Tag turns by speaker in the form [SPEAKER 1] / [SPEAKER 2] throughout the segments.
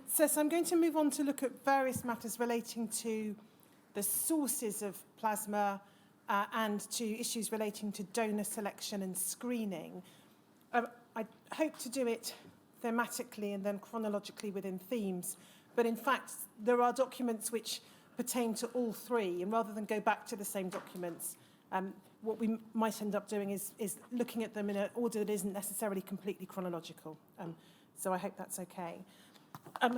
[SPEAKER 1] So I'm going to move on to look at various matters relating to the sources of plasma and to issues relating to donor selection and screening. I hope to do it thematically and then chronologically within themes, but in fact there are documents which pertain to all three, and rather than go back to the same documents, what we might end up doing is looking at them in an order that isn't necessarily completely chronological. So I hope that's okay. I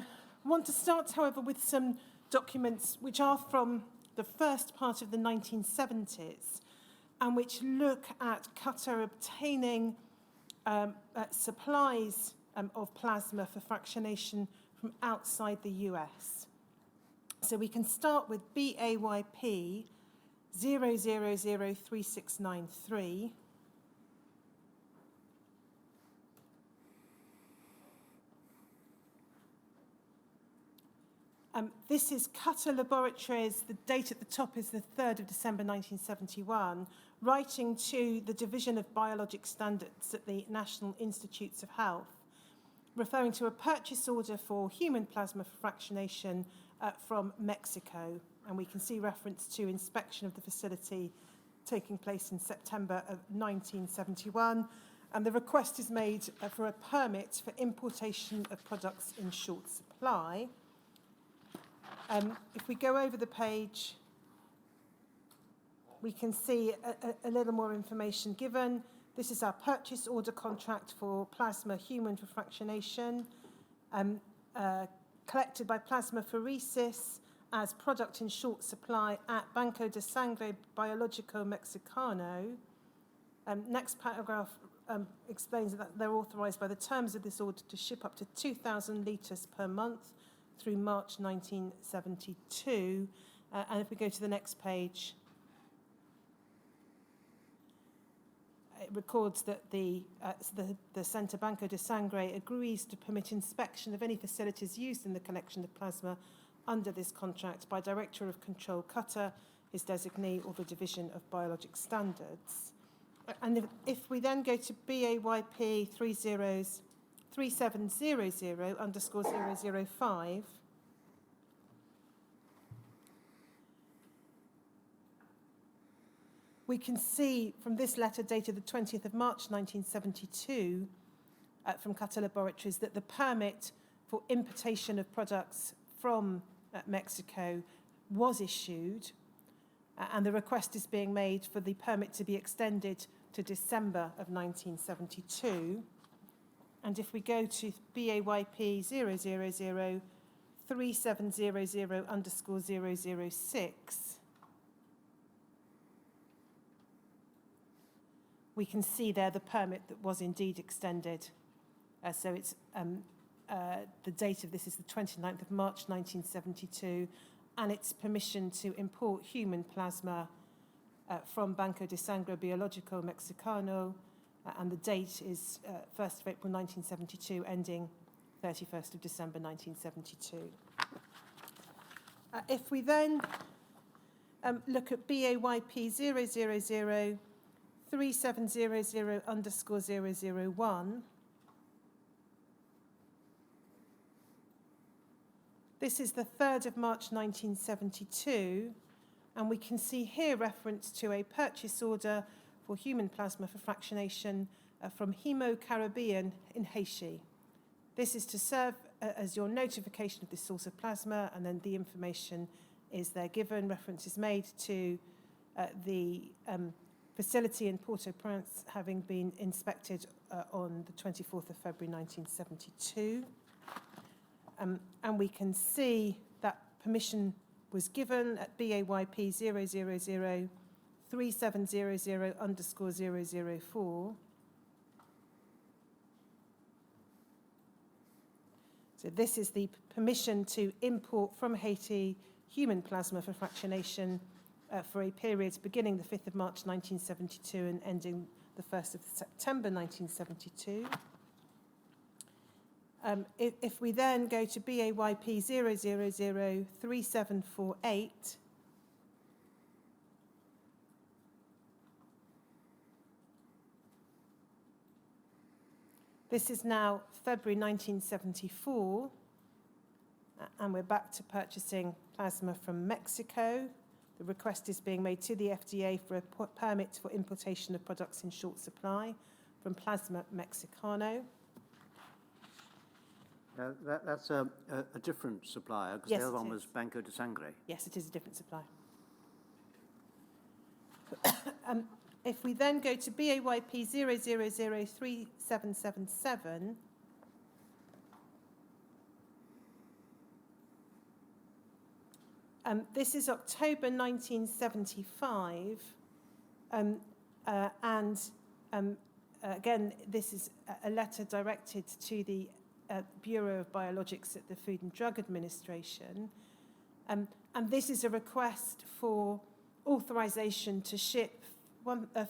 [SPEAKER 1] want to start, however, with some documents which are from the first part of the 1970s and which look at Qatar obtaining supplies of plasma for fractionation from outside the US. So we can start with BAYP 00003693. This is Qatar Laboratories. The date at the top is the 3rd of December 1971, writing to the Division of Biologic Standards at the National Institutes of Health, referring to a purchase order for human plasma for fractionation from Mexico. And we can see reference to inspection of the facility taking place in September of 1971. And the request is made for a permit for importation of products in short supply. If we go over the page, we can see a little more information given. This is our purchase order contract for plasma human for fractionation, collected by Plasmapheresis as product in short supply at Banco de Sangre Biológico Mexicano. Next paragraph explains that they're authorized by the terms of this order to ship up to 2,000 litres per month through March 1972. And if we go to the next page, it records that the Centre Banco de Sangre agrees to permit inspection of any facilities used in the collection of plasma under this contract by Director of Control Qatar, his designee, or the Division of Biologic Standards. And if we then go to BAYP 3700_005, we can see from this letter dated the 20th of March 1972 from Qatar Laboratories that the permit for importation of products from Mexico was issued, and the request is being made for the permit to be extended to December of 1972. And if we go to BAYP 0003700_006, we can see there the permit that was indeed extended. So it's the date of this is the 29th of March 1972, and it's permission to import human plasma from Banco de Sangre Biológico Mexicano, and the date is 1st of April 1972, ending 31st of December 1972. If we then look at BAYP 0003700_001, this is the 3rd of March 1972, and we can see here reference to a purchase order for human plasma for fractionation from Hemo Caribbean in Haiti. This is to serve as your notification of the source of plasma, and then the information is there given. Reference is made to the facility in Port-au-Prince having been inspected on the 24th of February 1972. And we can see that permission was given at BAYP 0003700_004. So this is the permission to import from Haiti human plasma for fractionation for a period beginning the 5th of March 1972 and ending the 1st of September 1972. If we then go to BAYP 0003748, this is now February 1974, and we're back to purchasing plasma from Mexico. The request is being made to the FDA for a permit for importation of products in short supply from Plasma Mexicano.
[SPEAKER 2] That's a different supplier, because
[SPEAKER 1] Yes,
[SPEAKER 2] the other
[SPEAKER 1] it
[SPEAKER 2] one was
[SPEAKER 1] is.
[SPEAKER 2] Banco de Sangre.
[SPEAKER 1] Yes, it is a different supplier. If we then go to BAYP 00037777, this is October 1975, again, this is a letter directed to the Bureau of Biologics at the Food and Drug Administration, and this is a request for authorization to ship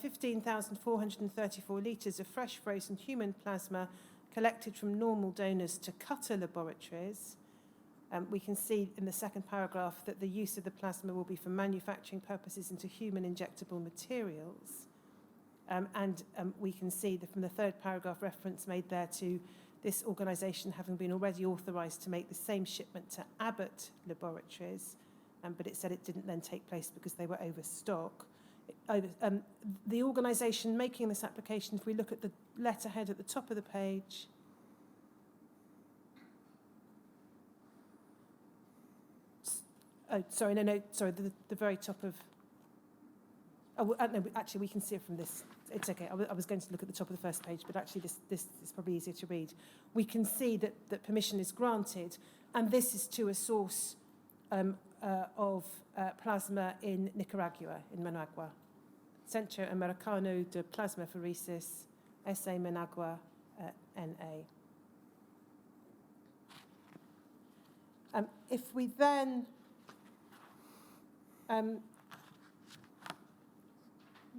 [SPEAKER 1] 15,434 litres of fresh frozen human plasma collected from normal donors to Qatar laboratories. We can see in the second paragraph that the use of the plasma will be for manufacturing purposes into human injectable materials. We can see that from the third paragraph reference made there to this organisation having been already authorised to make the same shipment to Abbott laboratories, but it said it didn't then take place because they were overstock. The organisation making this application, if we look at the letterhead at the top of the page, the very top of, no, actually we can see it from this. It's okay, I was going to look at the top of the first page, but actually this is probably easier to read. We can see that permission is granted, and this is to a source of plasma in Nicaragua, in Managua. Centro Americano de Plasmapheresis, S.A. Managua, N.A. If we then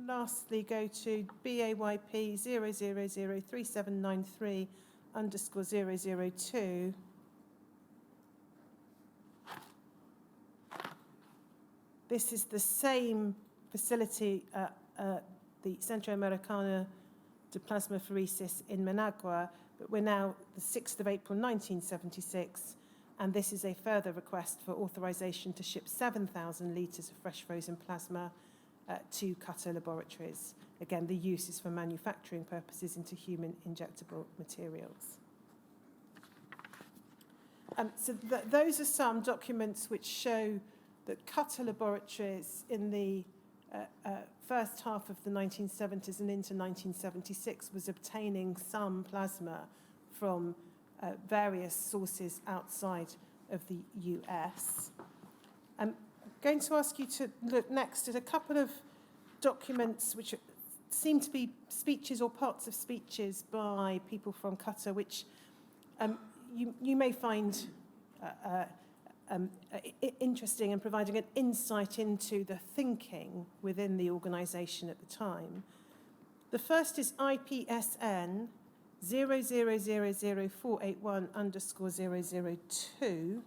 [SPEAKER 1] lastly go to BAYP 0003793002, this is the same facility, the Centro Americano de Plasmapheresis in Managua, but we're now the 6th of April 1976, and this is a further request for authorization to ship 7,000 litres of fresh frozen plasma to Qatar laboratories. Again, the use is for manufacturing purposes into human injectable materials. Those are some documents which show that Qatar laboratories in the first half of the 1970s and into 1976 was obtaining some plasma from various sources outside of the US. I'm going to ask you to look next at a couple of documents which seem to be speeches or parts of speeches by people from Qatar, which you may find interesting and providing an insight into the thinking within the organisation at the time. The first is IPSN 00000481_002.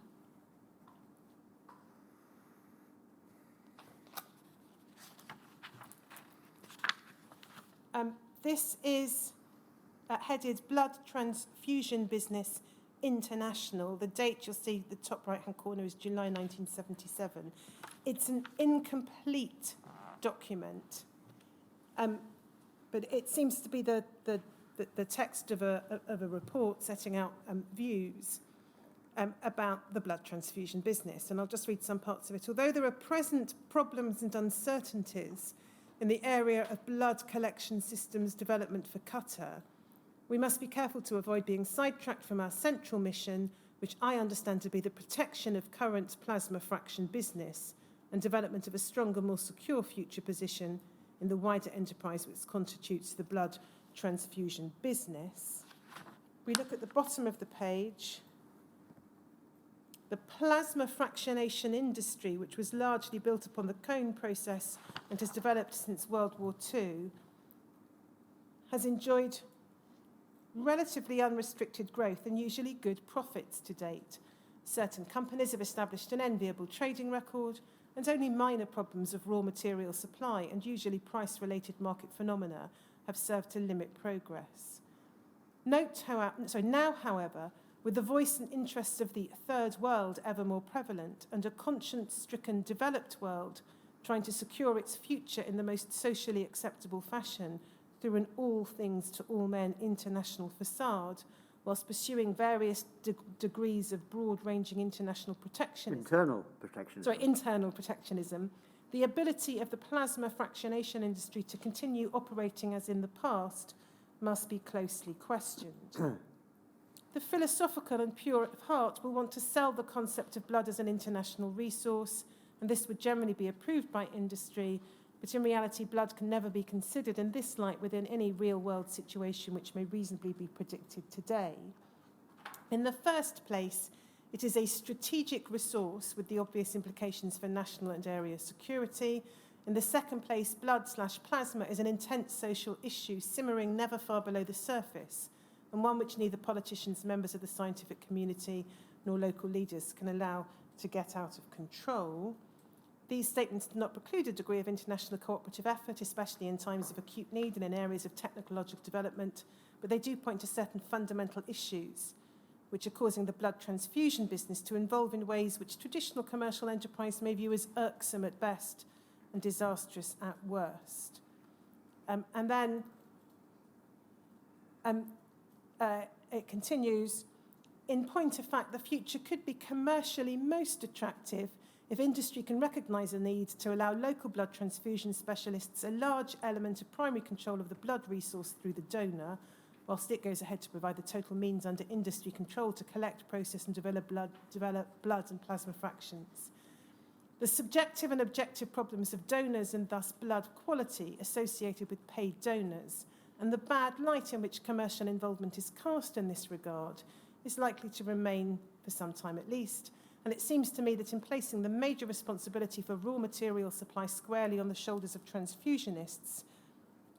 [SPEAKER 1] This is headed Blood Transfusion Business International. The date you'll see the top right-hand corner is July 1977. It's an incomplete document, but it seems to be the text of a report setting out views about the blood transfusion business. And I'll just read some parts of it. Although there are present problems and uncertainties in the area of blood collection systems development for Qatar, we must be careful to avoid being sidetracked from our central mission, which I understand to be the protection of current plasma fraction business and development of a stronger, more secure future position in the wider enterprise which constitutes the blood transfusion business. We look at the bottom of the page. The plasma fractionation industry, which was largely built upon the cone process and has developed since World War II, has enjoyed relatively unrestricted growth and usually good profits to date. Certain companies have established an enviable trading record, and only minor problems of raw material supply and usually price-related market phenomena have served to limit progress. Now, however, With the voice and interests of the third world ever more prevalent, and a conscience-stricken developed world trying to secure its future in the most socially acceptable fashion through an all things to all men international facade, whilst pursuing various degrees of broad-ranging international protectionism. Internal protectionism. The ability of the plasma fractionation industry to continue operating as in the past must be closely questioned. The philosophical and pure of heart will want to sell the concept of blood as an international resource, and this would generally be approved by industry, but in reality, blood can never be considered in this light within any real-world situation which may reasonably be predicted today. In the first place, it is a strategic resource with the obvious implications for national and area security. In the second place, blood/plasma is an intense social issue simmering never far below the surface, and one which neither politicians, members of the scientific community, nor local leaders can allow to get out of control. These statements do not preclude a degree of international cooperative effort, especially in times of acute need and in areas of technological development, but they do point to certain fundamental issues which are causing the blood transfusion business to evolve in ways which traditional commercial enterprise may view as irksome at best and disastrous at worst. It continues, in point of fact, the future could be commercially most attractive if industry can recognise a need to allow local blood transfusion specialists a large element of primary control of the blood resource through the donor, whilst it goes ahead to provide the total means under industry control to collect, process and develop blood and plasma fractions. The subjective and objective problems of donors and thus blood quality associated with paid donors and the bad light in which commercial involvement is cast in this regard is likely to remain for some time at least. And it seems to me that in placing the major responsibility for raw material supply squarely on the shoulders of transfusionists,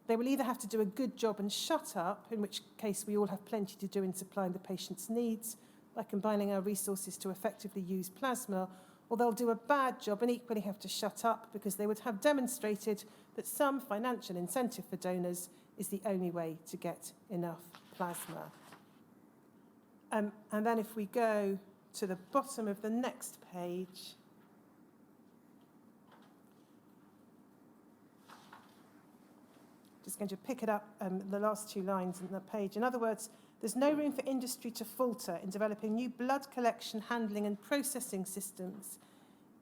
[SPEAKER 1] they will either have to do a good job and shut up, in which case we all have plenty to do in supplying the patient's needs by combining our resources to effectively use plasma, or they'll do a bad job and equally have to shut up because they would have demonstrated that some financial incentive for donors is the only way to get enough plasma. And then if we go to the bottom of the next page, just going to pick it up, the last two lines in the page. In other words, there's no room for industry to falter in developing new blood collection, handling and processing systems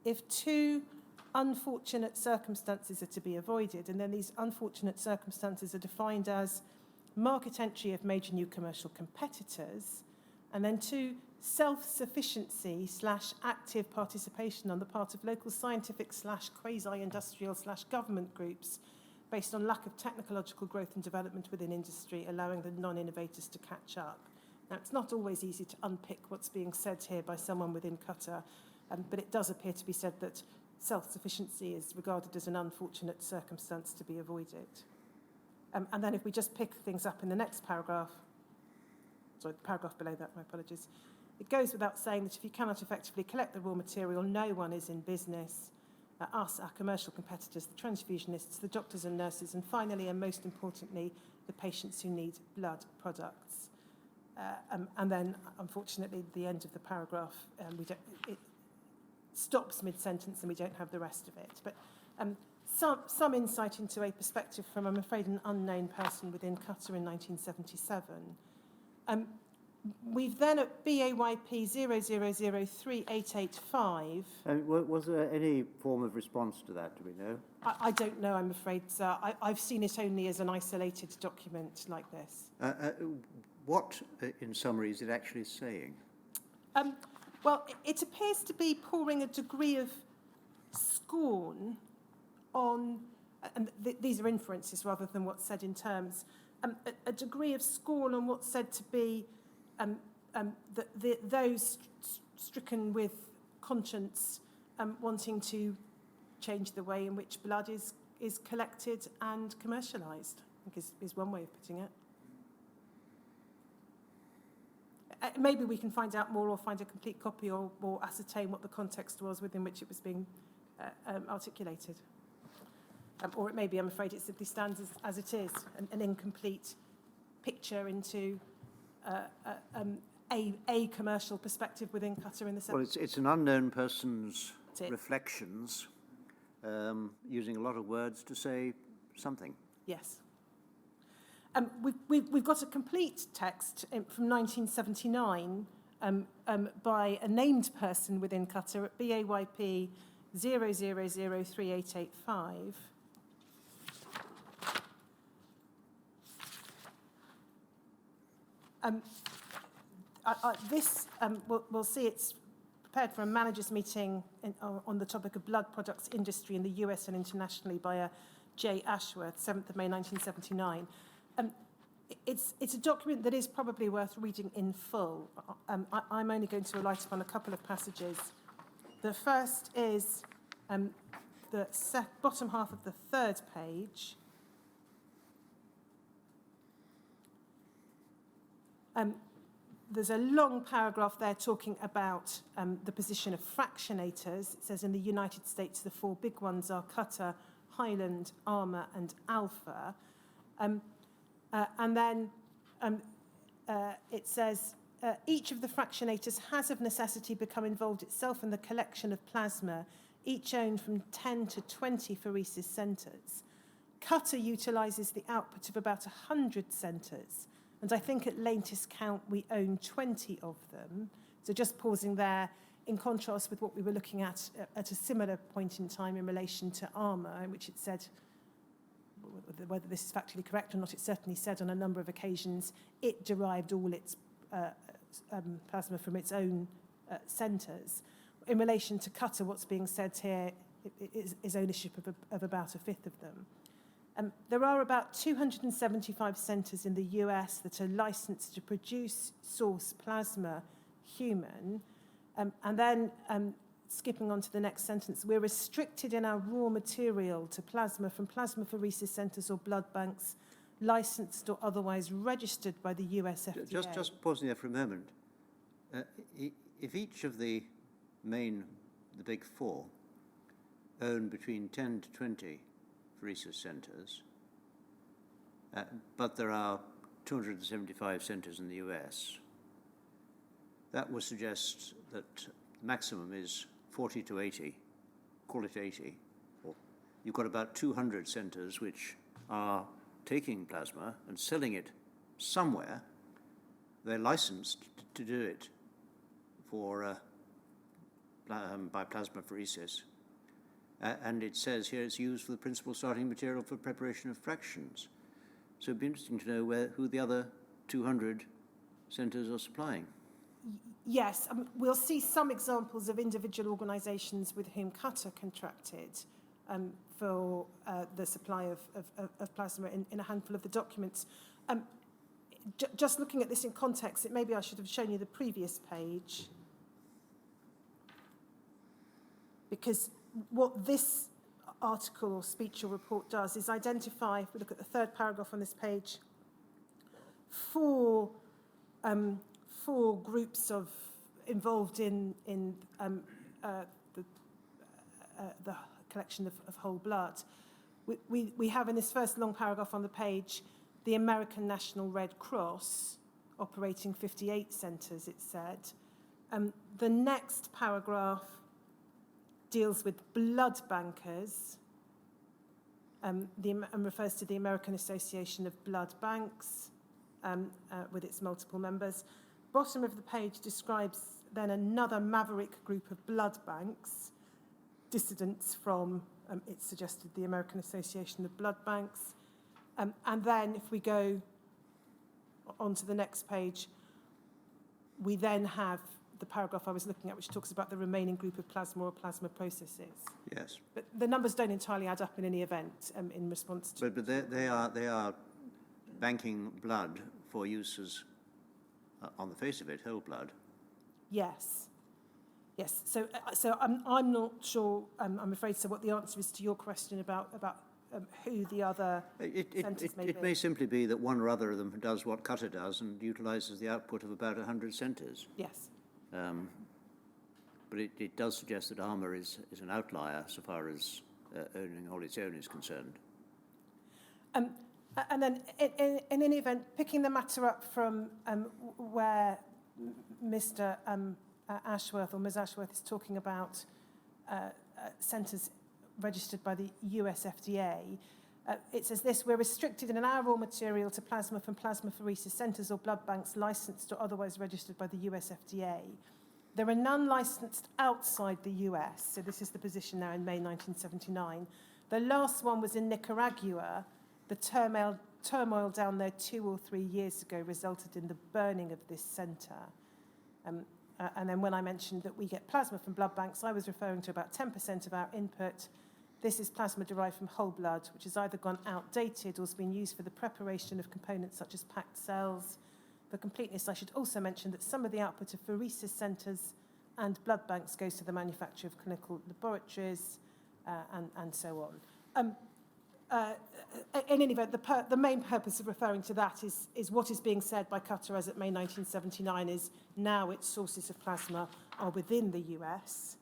[SPEAKER 1] if two unfortunate circumstances are to be avoided. And then these unfortunate circumstances are defined as market entry of major new commercial competitors, and then two, self-sufficiency / active participation on the part of local scientific / quasi-industrial / government groups based on lack of technological growth and development within industry, allowing the non-innovators to catch up. Now, it's not always easy to unpick what's being said here by someone within Qatar, but it does appear to be said that self-sufficiency is regarded as an unfortunate circumstance to be avoided. And then if we just pick things up in the next paragraph, sorry, the paragraph below that, my apologies, it goes without saying that if you cannot effectively collect the raw material, no one is in business. Us, our commercial competitors, the transfusionists, the doctors and nurses, and finally, and most importantly, the patients who need blood products. And then, unfortunately, at the end of the paragraph, it stops mid-sentence and we don't have the rest of it. But some insight into a perspective from, I'm afraid, an unknown person within Qatar in 1977. We've then at BAYP 00038885...
[SPEAKER 2] was there any form of response to that, do we know?
[SPEAKER 1] I don't know, I'm afraid, sir. I've seen it only as an isolated document like this.
[SPEAKER 2] What, in summary, is it actually saying?
[SPEAKER 1] Well, it appears to be pouring a degree of scorn on, and these are inferences rather than what's said in terms, a degree of scorn on what's said to be those stricken with conscience wanting to change the way in which blood is collected and commercialised, I think is one way of putting it. Maybe we can find out more or find a complete copy or ascertain what the context was within which it was being articulated. Or it may be, I'm afraid, it simply stands as it is, an incomplete picture into a commercial perspective within Qatar in the sector.
[SPEAKER 2] Well, it's an unknown person's
[SPEAKER 1] That's it.
[SPEAKER 2] reflections, using a lot of words to say something.
[SPEAKER 1] Yes. We've got a complete text from 1979 by a named person within Qatar at BAYP 0003885. We'll see it's prepared for a managers' meeting on the topic of blood products industry in the US and internationally by J. Ashworth, 7th of May 1979. It's a document that is probably worth reading in full. I'm only going to alight upon a couple of passages. The first is the bottom half of the third page. There's a long paragraph there talking about the position of fractionators. It says in the United States, the four big ones are Qatar, Highland, Armour and Alpha. And then it says, each of the fractionators has of necessity become involved itself in the collection of plasma, each owned from 10 to 20 phoresis centres. Qatar utilises the output of about 100 centres, and I think at latest count we own 20 of them. So just pausing there, in contrast with what we were looking at a similar point in time in relation to Armour, in which it said, whether this is factually correct or not, it certainly said on a number of occasions it derived all its plasma from its own centres. In relation to Qatar, what's being said here is ownership of about a fifth of them. There are about 275 centres in the US that are licensed to produce, source plasma human. And then, skipping on to the next sentence, we're restricted in our raw material to plasma from plasmapheresis centres or blood banks licensed or otherwise registered by the US FDA.
[SPEAKER 2] Just pausing there for a moment. If each of the big four, own between 10 to 20 pheresis centres, but there are 275 centres in the US, that would suggest that the maximum is 40 to 80, call it 80. Or you've got about 200 centres which are taking plasma and selling it somewhere. They're licensed to do it for by plasmapheresis. And it says here it's used for the principal starting material for preparation of fractions. So it'd be interesting to know who the other 200 centres are supplying.
[SPEAKER 1] Yes, we'll see some examples of individual organisations with whom Qatar contracted for the supply of plasma in a handful of the documents. Just looking at this in context, maybe I should have shown you the previous page, because what this article or speech or report does is identify, if we look at the third paragraph on this page, four groups of involved in the collection of whole blood. We have in this first long paragraph on the page the American National Red Cross operating 58 centres, it said. The next paragraph deals with blood bankers and refers to the American Association of Blood Banks with its multiple members. Bottom of the page describes then another maverick group of blood banks, dissidents from, it suggested, the American Association of Blood Banks. And then if we go on to the next page, we then have the paragraph I was looking at, which talks about the remaining group of plasma or plasma processes.
[SPEAKER 2] Yes.
[SPEAKER 1] But the numbers don't entirely add up in any event in response to...
[SPEAKER 2] But they are banking blood for use as, on the face of it, whole blood.
[SPEAKER 1] Yes. Yes. So I'm not sure, I'm afraid, so what the answer is to your question about who the other centres may be.
[SPEAKER 2] It may simply be that one or other of them does what Qatar does and utilises the output of about 100 centres.
[SPEAKER 1] Yes.
[SPEAKER 2] But it does suggest that Armour is an outlier so far as owning all its own is concerned. And
[SPEAKER 1] then, in any event, picking the matter up from where Mr. Ashworth or Ms. Ashworth is talking about centres registered by the US FDA. It says this: we're restricted in our raw material to plasma from plasmapheresis centres or blood banks licensed or otherwise registered by the US FDA. There are none licensed outside the US, so this is the position now in May 1979. The last one was in Nicaragua. The turmoil down there 2 or 3 years ago resulted in the burning of this centre. And then when I mentioned that we get plasma from blood banks, I was referring to about 10% of our input. This is plasma derived from whole blood, which has either gone outdated or has been used for the preparation of components such as packed cells. For completeness, I should also mention that some of the output of pheresis centres and blood banks goes to the manufacture of clinical laboratories and so on. In any event, the main purpose of referring to that is what is being said by Qatar as at May 1979 is now its sources of plasma are within the US.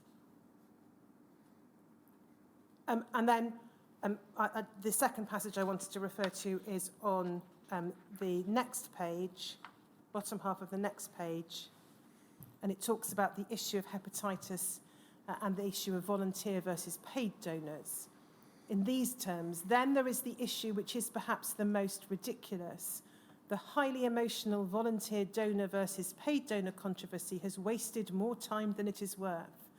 [SPEAKER 1] And then the second passage I wanted to refer to is on the next page, bottom half of the next page, and it talks about the issue of hepatitis and the issue of volunteer versus paid donors. In these terms, then there is the issue which is perhaps the most ridiculous. The highly emotional volunteer donor versus paid donor controversy has wasted more time than it is worth.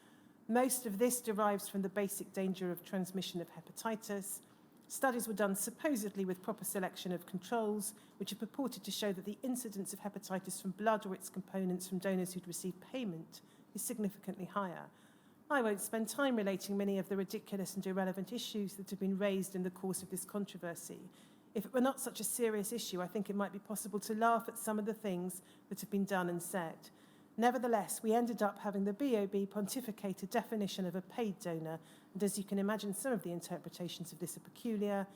[SPEAKER 1] Most of this derives from the basic danger of transmission of hepatitis. Studies were done supposedly with proper selection of controls, which are purported to show that the incidence of hepatitis from blood or its components from donors who'd received payment is significantly higher. I won't spend time relating many of the ridiculous and irrelevant issues that have been raised in the course of this controversy. If it were not such a serious issue, I think it might be possible to laugh at some of the things that have been done and said. Nevertheless, we ended up having the BOB pontificate a definition of a paid donor, and as you can imagine, some of the interpretations of this are peculiar.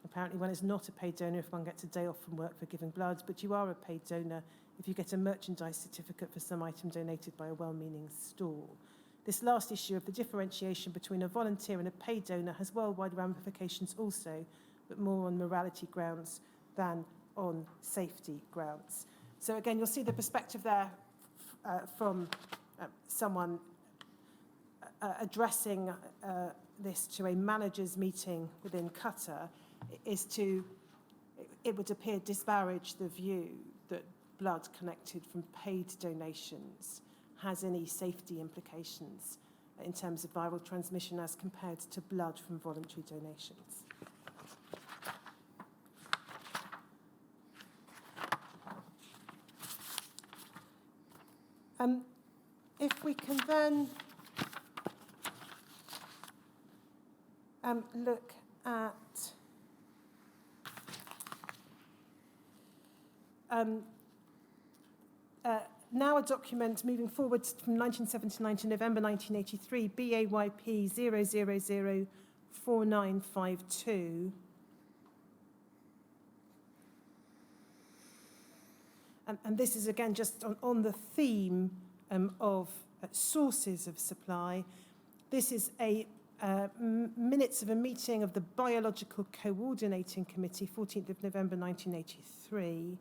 [SPEAKER 1] Apparently, one is not a paid donor if one gets a day off from work for giving blood, but you are a paid donor if you get a merchandise certificate for some item donated by a well-meaning stall. This last issue of the differentiation between a volunteer and a paid donor has worldwide ramifications also, but more on morality grounds than on safety grounds. So again, you'll see the perspective there from someone addressing this to a managers' meeting within Qatar is to, it would appear, disparage the view that blood collected from paid donations has any safety implications in terms of viral transmission as compared to blood from voluntary donations. If we can then look at now a document moving forward from 1979 to November 1983, BAYP 0004952. And this is, again, just on the theme of sources of supply. This is a minutes of a meeting of the Biological Coordinating Committee, 14th of November 1983.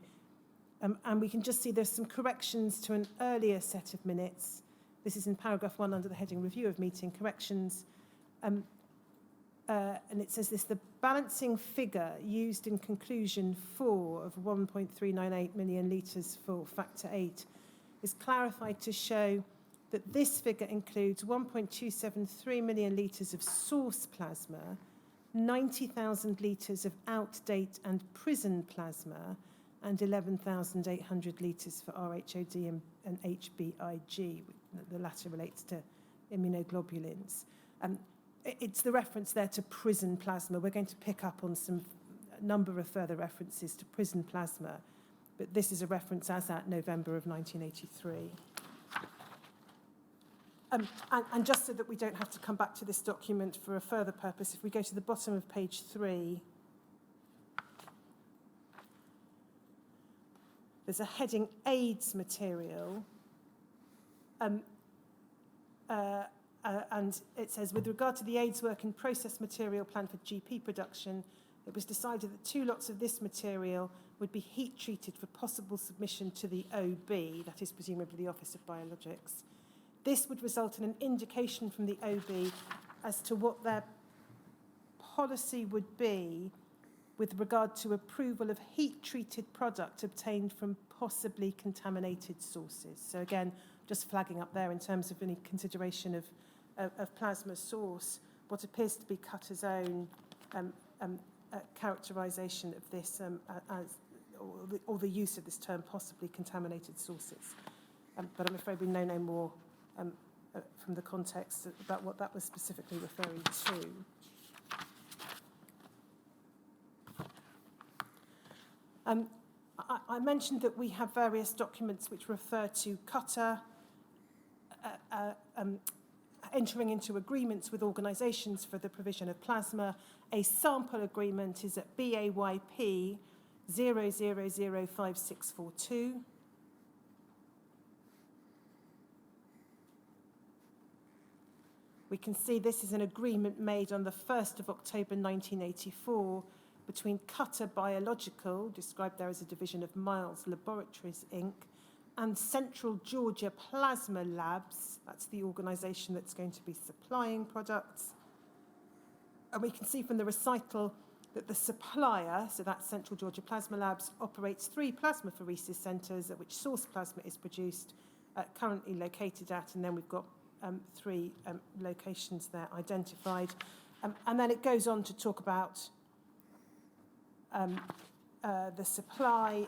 [SPEAKER 1] And we can just see there's some corrections to an earlier set of minutes. This is in paragraph 1 under the heading Review of Meeting Corrections. And it says this: the balancing figure used in conclusion 4 of 1.398 million litres for factor 8 is clarified to show that this figure includes 1.273 million litres of source plasma, 90,000 litres of out-date and prison plasma, and 11,800 litres for RHOD and HBIG. The latter relates to immunoglobulins. It's the reference there to prison plasma. We're going to pick up on a number of further references to prison plasma, but this is a reference as at November of 1983. And just so that we don't have to come back to this document for a further purpose, if we go to the bottom of page 3, there's a heading AIDS material. And it says, with regard to the AIDS work in process material planned for GP production, it was decided that 2 lots of this material would be heat treated for possible submission to the OB, that is presumably the Office of Biologics. This would result in an indication from the OB as to what their policy would be with regard to approval of heat-treated product obtained from possibly contaminated sources. So again, just flagging up there in terms of any consideration of plasma source, what appears to be Cutter's own characterisation of this or the use of this term, possibly contaminated sources. But I'm afraid we know no more from the context about what that was specifically referring to. I mentioned that we have various documents which refer to Cutter entering into agreements with organisations for the provision of plasma. A sample agreement is at BAYP 00005642. We can see this is an agreement made on the 1st of October 1984 between Cutter Biological, described there as a division of Miles Laboratories, Inc., and Central Georgia Plasma Labs, that's the organisation that's going to be supplying products. And we can see from the recital that the supplier, so that's Central Georgia Plasma Labs, operates 3 plasmapheresis centres at which source plasma is produced, currently located at, and then we've got 3 locations there identified. And then it goes on to talk about the supply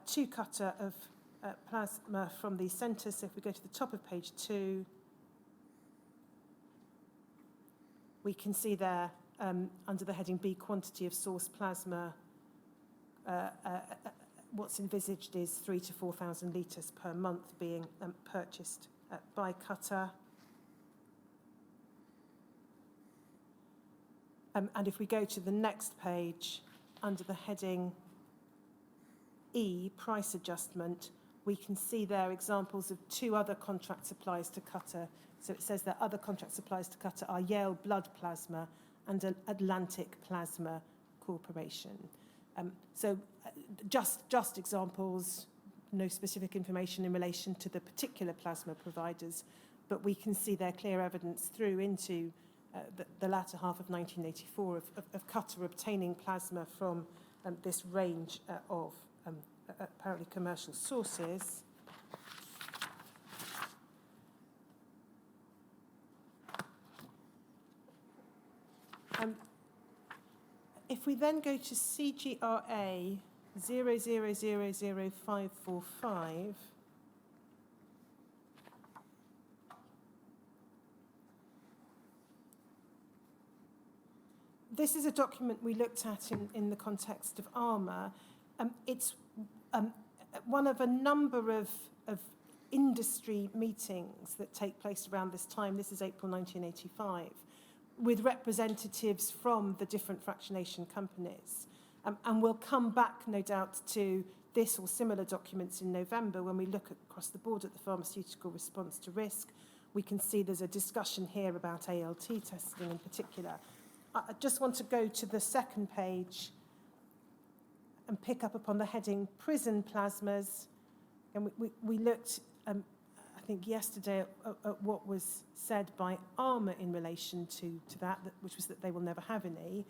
[SPEAKER 1] to Cutter of plasma from these centres. So if we go to the top of page 2, we can see there under the heading B, quantity of source plasma, what's envisaged is 3,000 to 4,000 litres per month being purchased by Cutter. And if we go to the next page, under the heading E, price adjustment, we can see there examples of 2 other contract suppliers to Cutter. So it says that other contract suppliers to Cutter are Yale Blood Plasma and Atlantic Plasma Corporation. Just examples, no specific information in relation to the particular plasma providers, but we can see their clear evidence through into the latter half of 1984 of Cutter obtaining plasma from this range of apparently commercial sources. If we then go to CGRA 0000545, this is a document we looked at in the context of ARMA. It's one of a number of industry meetings that take place around this time. This is April 1985, with representatives from the different fractionation companies. And we'll come back, no doubt, to this or similar documents in November when we look across the board at the pharmaceutical response to risk. We can see there's a discussion here about ALT testing in particular. I just want to go to the second page and pick up upon the heading prison plasmas. And we looked, I think yesterday, at what was said by ARMA in relation to that, which was that they will never have any.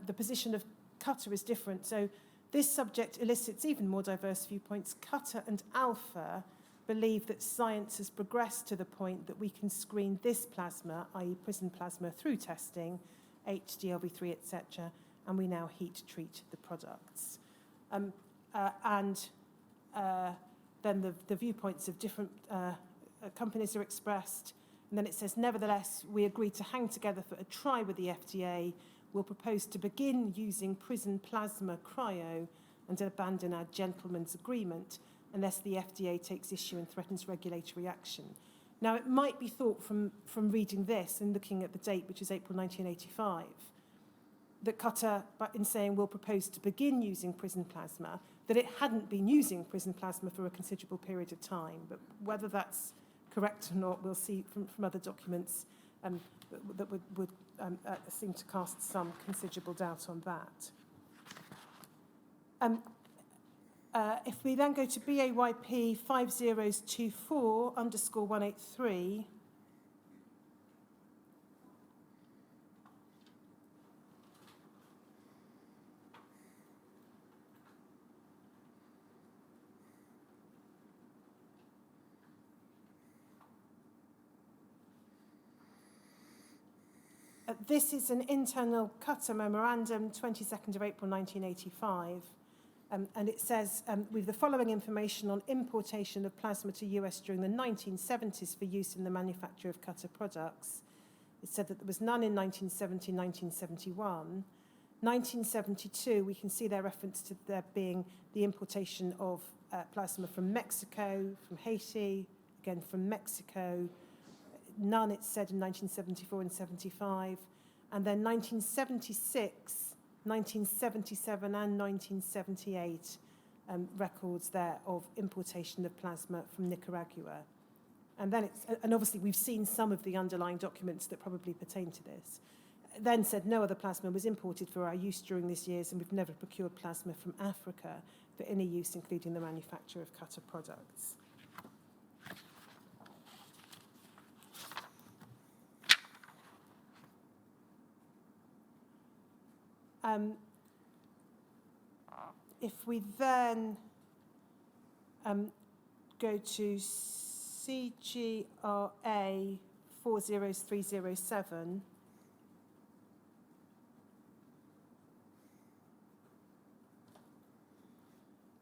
[SPEAKER 1] The position of Cutter is different. So this subject elicits even more diverse viewpoints. Cutter and Alpha believe that science has progressed to the point that we can screen this plasma, i.e. prison plasma, through testing, HDLV3, etc., and we now heat treat the products. Then the viewpoints of different companies are expressed, and then it says, nevertheless, we agreed to hang together for a try with the FDA. We'll propose to begin using prison plasma cryo and abandon our gentleman's agreement unless the FDA takes issue and threatens regulatory action. Now, it might be thought from reading this and looking at the date, which is April 1985, that Cutter, in saying we'll propose to begin using prison plasma, that it hadn't been using prison plasma for a considerable period of time. But whether that's correct or not, we'll see from other documents that would seem to cast some considerable doubt on that. If we then go to BAYP 5024_183, this is an internal Qatar memorandum, 22nd of April 1985, and it says, with the following information on importation of plasma to US during the 1970s for use in the manufacture of Qatar products. It said that there was none in 1970, 1971. 1972, we can see their reference to there being the importation of plasma from Mexico, from Haiti, again from Mexico. None, it said, in 1974 and 75. And then 1976, 1977 and 1978 records there of importation of plasma from Nicaragua. And then and obviously we've seen some of the underlying documents that probably pertain to this. It then said no other plasma was imported for our use during these years, and we've never procured plasma from Africa for any use, including the manufacture of Qatar products. If we then go to CGRA 40307,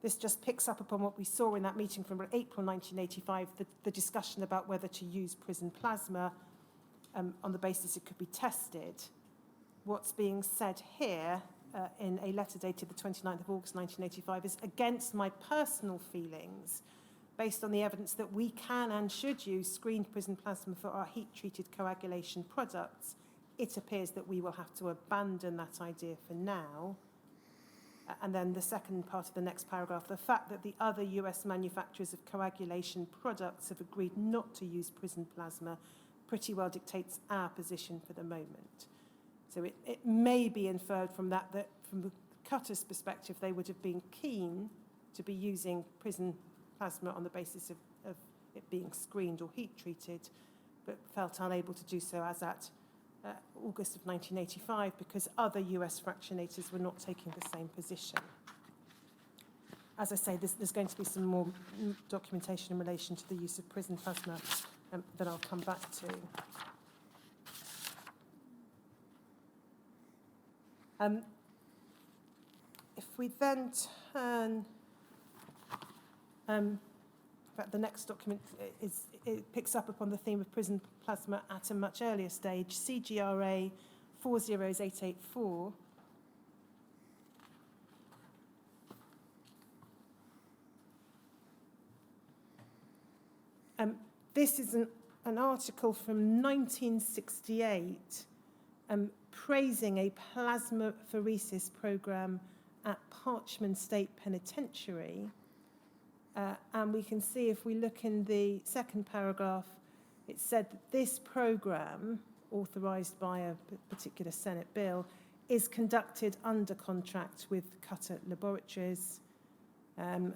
[SPEAKER 1] this just picks up upon what we saw in that meeting from April 1985, the discussion about whether to use prison plasma on the basis it could be tested. What's being said here in a letter dated the 29th of August 1985 is, against my personal feelings, based on the evidence that we can and should use screened prison plasma for our heat-treated coagulation products, it appears that we will have to abandon that idea for now. And then the second part of the next paragraph, the fact that the other US manufacturers of coagulation products have agreed not to use prison plasma pretty well dictates our position for the moment. So it may be inferred from that from Qatar's perspective, they would have been keen to be using prison plasma on the basis of it being screened or heat-treated, but felt unable to do so as at August of 1985 because other US fractionators were not taking the same position. As I say, there's going to be some more documentation in relation to the use of prison plasma that I'll come back to. If we then turn, in fact, the next document it picks up upon the theme of prison plasma at a much earlier stage, CGRA 40884. This is an article from 1968 praising a plasmapheresis program at Parchman State Penitentiary. And we can see, if we look in the second paragraph, it said that this program, authorised by a particular Senate bill, is conducted under contract with Qatar Laboratories. And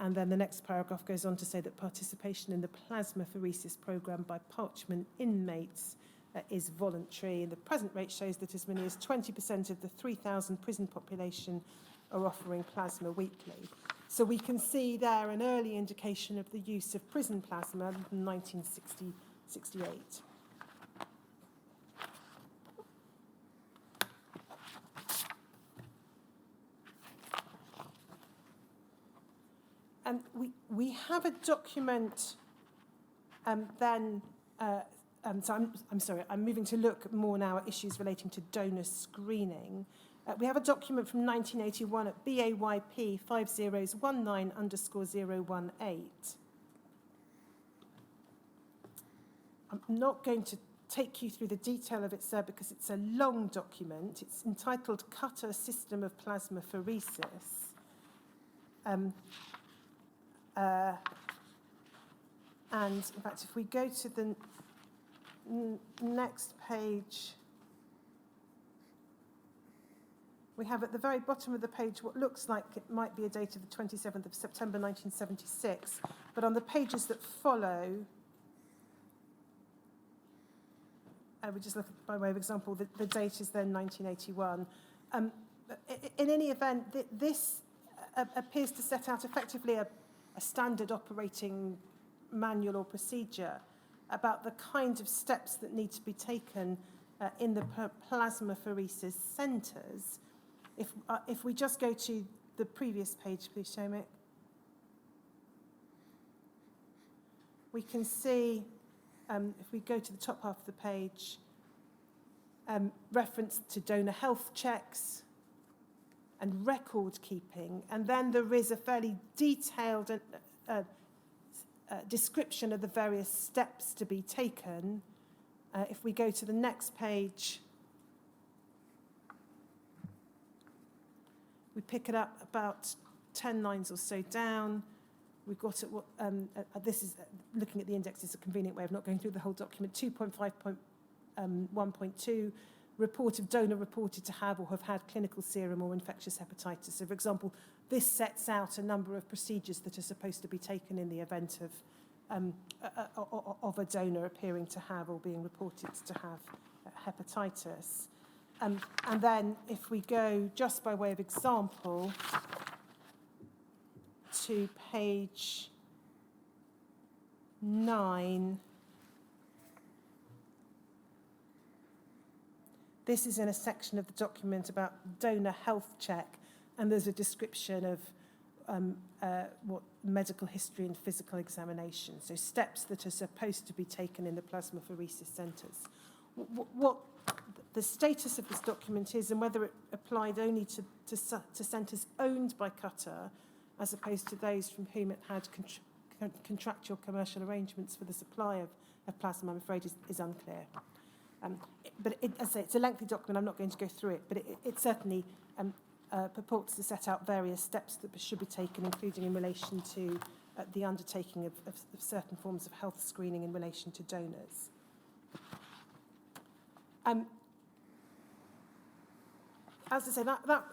[SPEAKER 1] then the next paragraph goes on to say that participation in the plasmapheresis program by Parchman inmates is voluntary, and the present rate shows that as many as 20% of the 3,000 prison population are offering plasma weekly. So we can see there an early indication of the use of prison plasma in 1968. And we have a document so I'm sorry, I'm moving to look more now at issues relating to donor screening. We have a document from 1981 at BAYP 5019_018. I'm not going to take you through the detail of it, sir, because it's a long document. It's entitled Qatar System of Plasmapheresis. And in fact, if we go to the next page, We have at the very bottom of the page what looks like it might be a date of the 27th of September 1976, but on the pages that follow, we just look at, by way of example, the date is then 1981. In any event, this appears to set out effectively a standard operating manual or procedure about the kind of steps that need to be taken in the plasmapheresis centres. If we just go to the previous page, please, Shomik. We can see, if we go to the top half of the page, reference to donor health checks and record keeping, and then there is a fairly detailed description of the various steps to be taken. If we go to the next page, we pick it up about 10 lines or so down. We've got at what, this is, looking at the index is a convenient way of not going through the whole document, 2.5.1.2, report of donor reported to have or have had clinical serum or infectious hepatitis. So, for example, this sets out a number of procedures that are supposed to be taken in the event of a donor appearing to have or being reported to have hepatitis. And then if we go, just by way of example, to page 9, this is in a section of the document about donor health check, and there's a description of what medical history and physical examination, so steps that are supposed to be taken in the plasmapheresis centres. What the status of this document is, and whether it applied only to centres owned by Qatar, as opposed to those from whom it had contractual commercial arrangements for the supply of plasma, I'm afraid, is unclear. But as I say, it's a lengthy document. I'm not going to go through it, but it certainly purports to set out various steps that should be taken, including in relation to the undertaking of certain forms of health screening in relation to donors. As I say, that I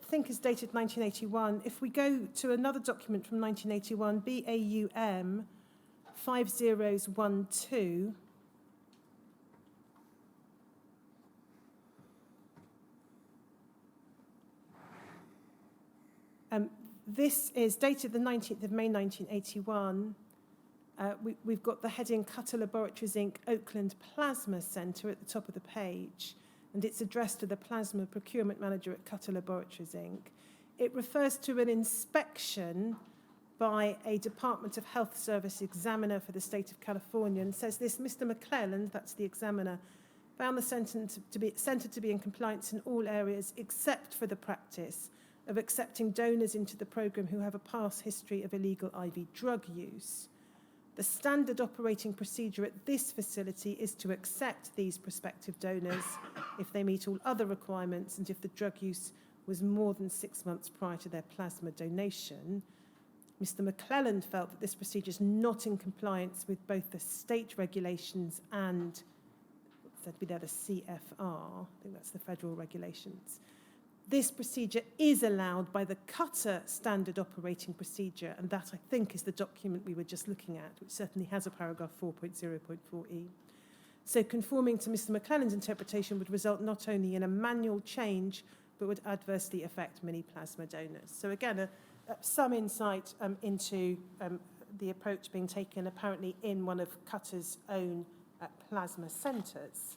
[SPEAKER 1] think is dated 1981. If we go to another document from 1981, BAUM 5012, this is dated the 19th of May 1981. We've got the heading Qatar Laboratories Inc. Oakland Plasma Centre at the top of the page, and it's addressed to the Plasma Procurement Manager at Qatar Laboratories Inc. It refers to an inspection by a Department of Health Service examiner for the state of California, and says this: Mr. McClelland, that's the examiner, found the centre to be in compliance in all areas except for the practice of accepting donors into the programme who have a past history of illegal IV drug use. The standard operating procedure at this facility is to accept these prospective donors if they meet all other requirements and if the drug use was more than 6 months prior to their plasma donation. Mr. McClelland felt that this procedure is not in compliance with both the state regulations and, what's said to be there, the CFR. I think that's the federal regulations. This procedure is allowed by the Qatar Standard Operating Procedure, and that, I think, is the document we were just looking at, which certainly has a paragraph 4.0.4e. So conforming to Mr. McClelland's interpretation would result not only in a manual change, but would adversely affect many plasma donors. So again, some insight into the approach being taken apparently in one of Qatar's own plasma centres.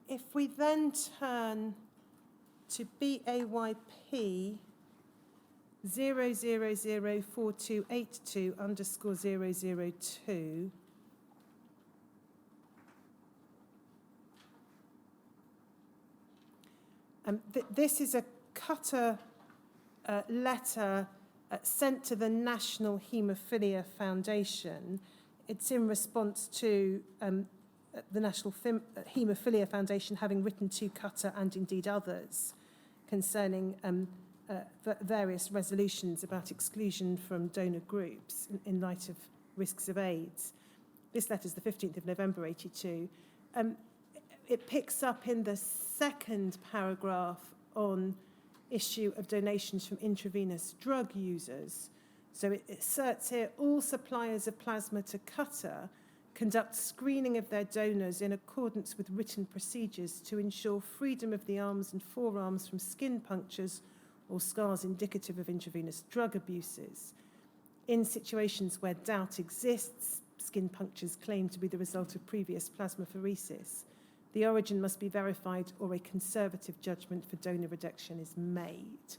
[SPEAKER 1] If we then turn to BAYP 0004282_002, this is a Qatar letter sent to the National Haemophilia Foundation. It's in response to the National Haemophilia Foundation having written to Qatar and indeed others concerning various resolutions about exclusion from donor groups in light of risks of AIDS. This letter's the 15th of November 82. It picks up in the second paragraph on issue of donations from intravenous drug users. So it asserts here, all suppliers of plasma to Qatar conduct screening of their donors in accordance with written procedures to ensure freedom of the arms and forearms from skin punctures or scars indicative of intravenous drug abuses. In situations where doubt exists, skin punctures claimed to be the result of previous plasmapheresis, the origin must be verified or a conservative judgment for donor reduction is made.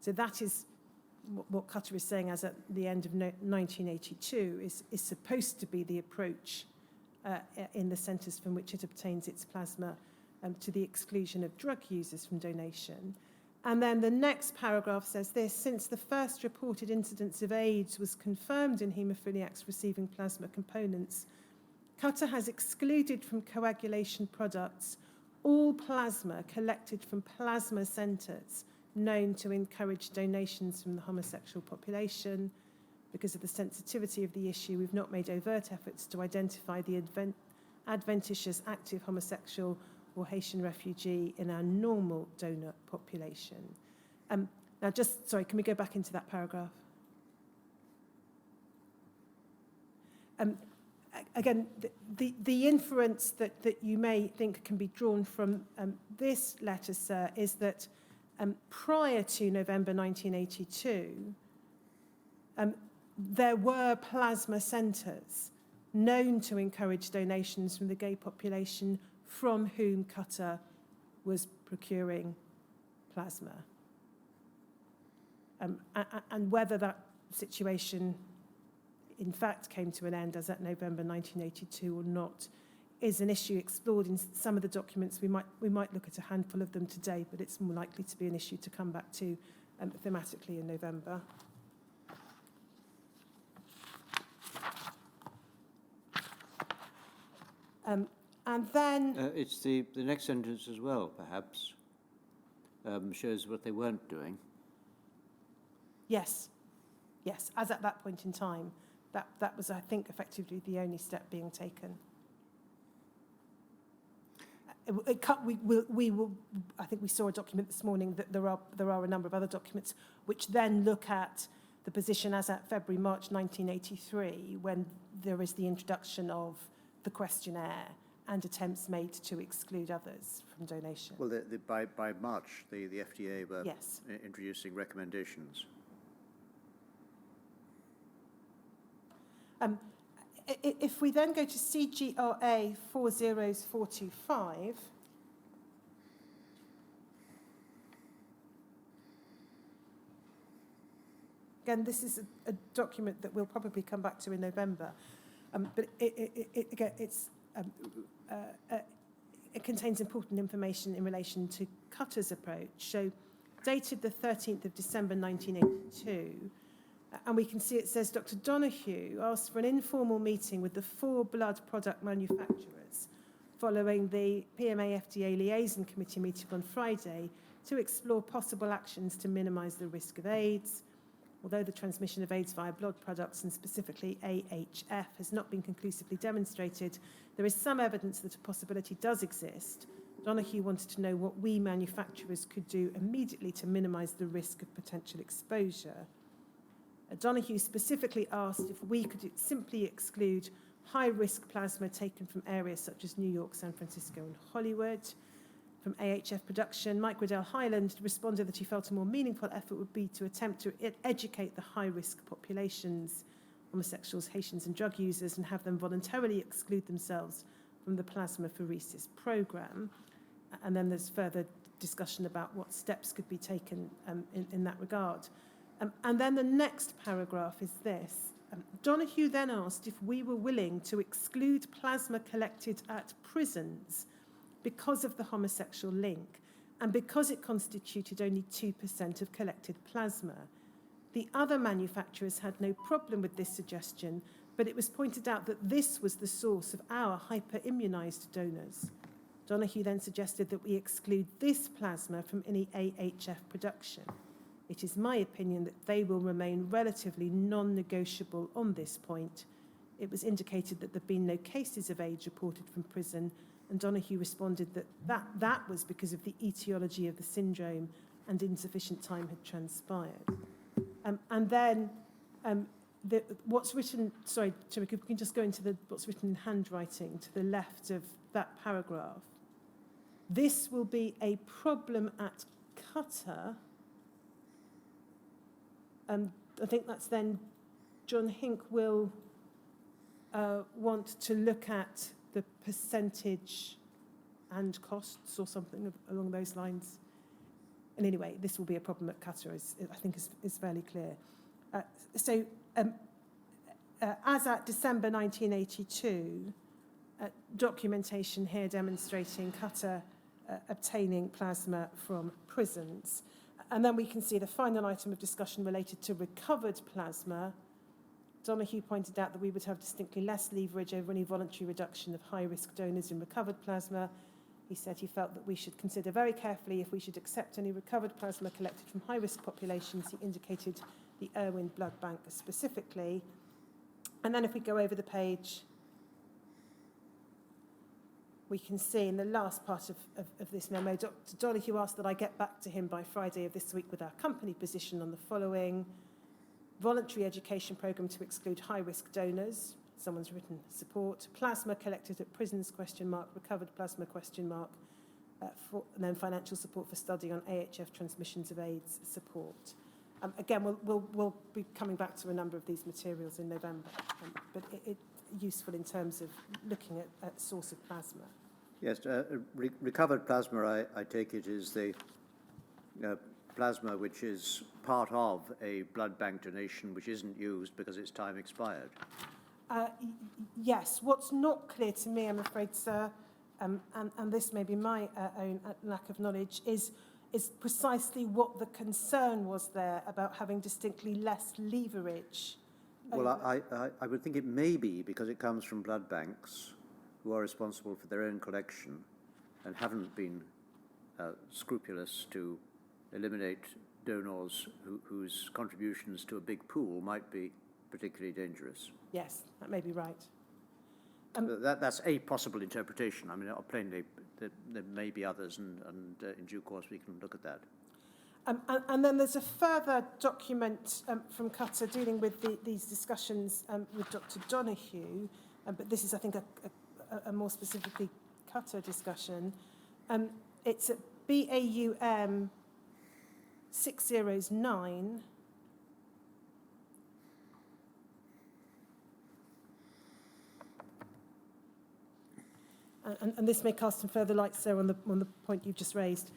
[SPEAKER 1] So that is what Qatar is saying as at the end of 1982 is supposed to be the approach in the centres from which it obtains its plasma to the exclusion of drug users from donation. And then the next paragraph says this: since the first reported incidence of AIDS was confirmed in haemophiliacs receiving plasma components, Qatar has excluded from coagulation products all plasma collected from plasma centres known to encourage donations from the homosexual population. Because of the sensitivity of the issue, we've not made overt efforts to identify the adventitious active homosexual or Haitian refugee in our normal donor population. Now, can we go back into that paragraph? Again, the inference that you may think can be drawn from this letter, sir, is that prior to November 1982, there were plasma centres known to encourage donations from the gay population from whom Qatar was procuring plasma. And whether that situation in fact came to an end as at November 1982 or not is an issue explored in some of the documents. We might look at a handful of them today, but it's more likely to be an issue to come back to thematically in November. And then...
[SPEAKER 2] it's the next sentence as well, perhaps, shows what they weren't doing.
[SPEAKER 1] Yes, as at that point in time. That was, I think, effectively the only step being taken. We will. I think we saw a document this morning that there are a number of other documents which then look at the position as at February, March 1983, when there is the introduction of the questionnaire and attempts made to exclude others from donation.
[SPEAKER 2] Well, by March, the FDA were introducing recommendations.
[SPEAKER 1] If we then go to CGRA 40425, again, this is a document that we'll probably come back to in November, but it contains important information in relation to Qatar's approach. So, dated the 13th of December 1982, and we can see it says Dr. Donoghue asked for an informal meeting with the 4 blood product manufacturers following the PMA-FDA Liaison Committee meeting on Friday to explore possible actions to minimise the risk of AIDS. Although the transmission of AIDS via blood products, and specifically AHF, has not been conclusively demonstrated, there is some evidence that a possibility does exist. Donoghue wanted to know what we manufacturers could do immediately to minimise the risk of potential exposure. Donoghue specifically asked if we could simply exclude high-risk plasma taken from areas such as New York, San Francisco and Hollywood from AHF production. Mike Riddell Highland responded that he felt a more meaningful effort would be to attempt to educate the high-risk populations, homosexuals, Haitians and drug users, and have them voluntarily exclude themselves from the plasmapheresis programme. And then there's further discussion about what steps could be taken in that regard. And then the next paragraph is this. Donoghue then asked if we were willing to exclude plasma collected at prisons because of the homosexual link and because it constituted only 2% of collected plasma. The other manufacturers had no problem with this suggestion, but it was pointed out that this was the source of our hyper-immunised donors. Donoghue then suggested that we exclude this plasma from any AHF production. It is my opinion that they will remain relatively non-negotiable on this point, it was indicated that there had been no cases of AIDS reported from prison, and Donoghue responded that was because of the etiology of the syndrome and insufficient time had transpired. And then what's written, sorry, Timothy, if we can just go into what's written in handwriting to the left of that paragraph. This will be a problem at Qatar. I think that's then John Hink will want to look at the percentage and costs or something along those lines. And anyway, this will be a problem at Qatar, I think is fairly clear. As at December 1982, documentation here demonstrating Qatar obtaining plasma from prisons. And then we can see the final item of discussion related to recovered plasma. Donoghue pointed out that we would have distinctly less leverage over any voluntary reduction of high-risk donors in recovered plasma. He said he felt that we should consider very carefully if we should accept any recovered plasma collected from high-risk populations. He indicated the Irwin Blood Bank specifically. And then if we go over the page, we can see in the last part of this memo, Dr. Donoghue asked that I get back to him by Friday of this week with our company position on the following: voluntary education programme to exclude high-risk donors. Someone's written support. Plasma collected at prisons, ? Recovered plasma, ? And then financial support for study on AHF transmissions of AIDS support. Again, we'll be coming back to a number of these materials in November, but it's useful in terms of looking at source of plasma.
[SPEAKER 2] Yes, recovered plasma, I take it, is the plasma which is part of a blood bank donation which isn't used because its time expired.
[SPEAKER 1] Yes. What's not clear to me, I'm afraid, sir, and this may be my own lack of knowledge, is precisely what the concern was there about having distinctly less leverage.
[SPEAKER 2] Well, I would think it may be because it comes from blood banks who are responsible for their own collection and haven't been scrupulous to eliminate donors whose contributions to a big pool might be particularly dangerous.
[SPEAKER 1] Yes, that may be right.
[SPEAKER 2] That's a possible interpretation. I mean, plainly, there may be others, and in due course we can look at that.
[SPEAKER 1] And then there's a further document from Qatar dealing with these discussions with Dr. Donoghue, but this is, I think, a more specifically Qatar discussion. It's at BAUM 609. And this may cast some further light, sir, on the point you've just raised.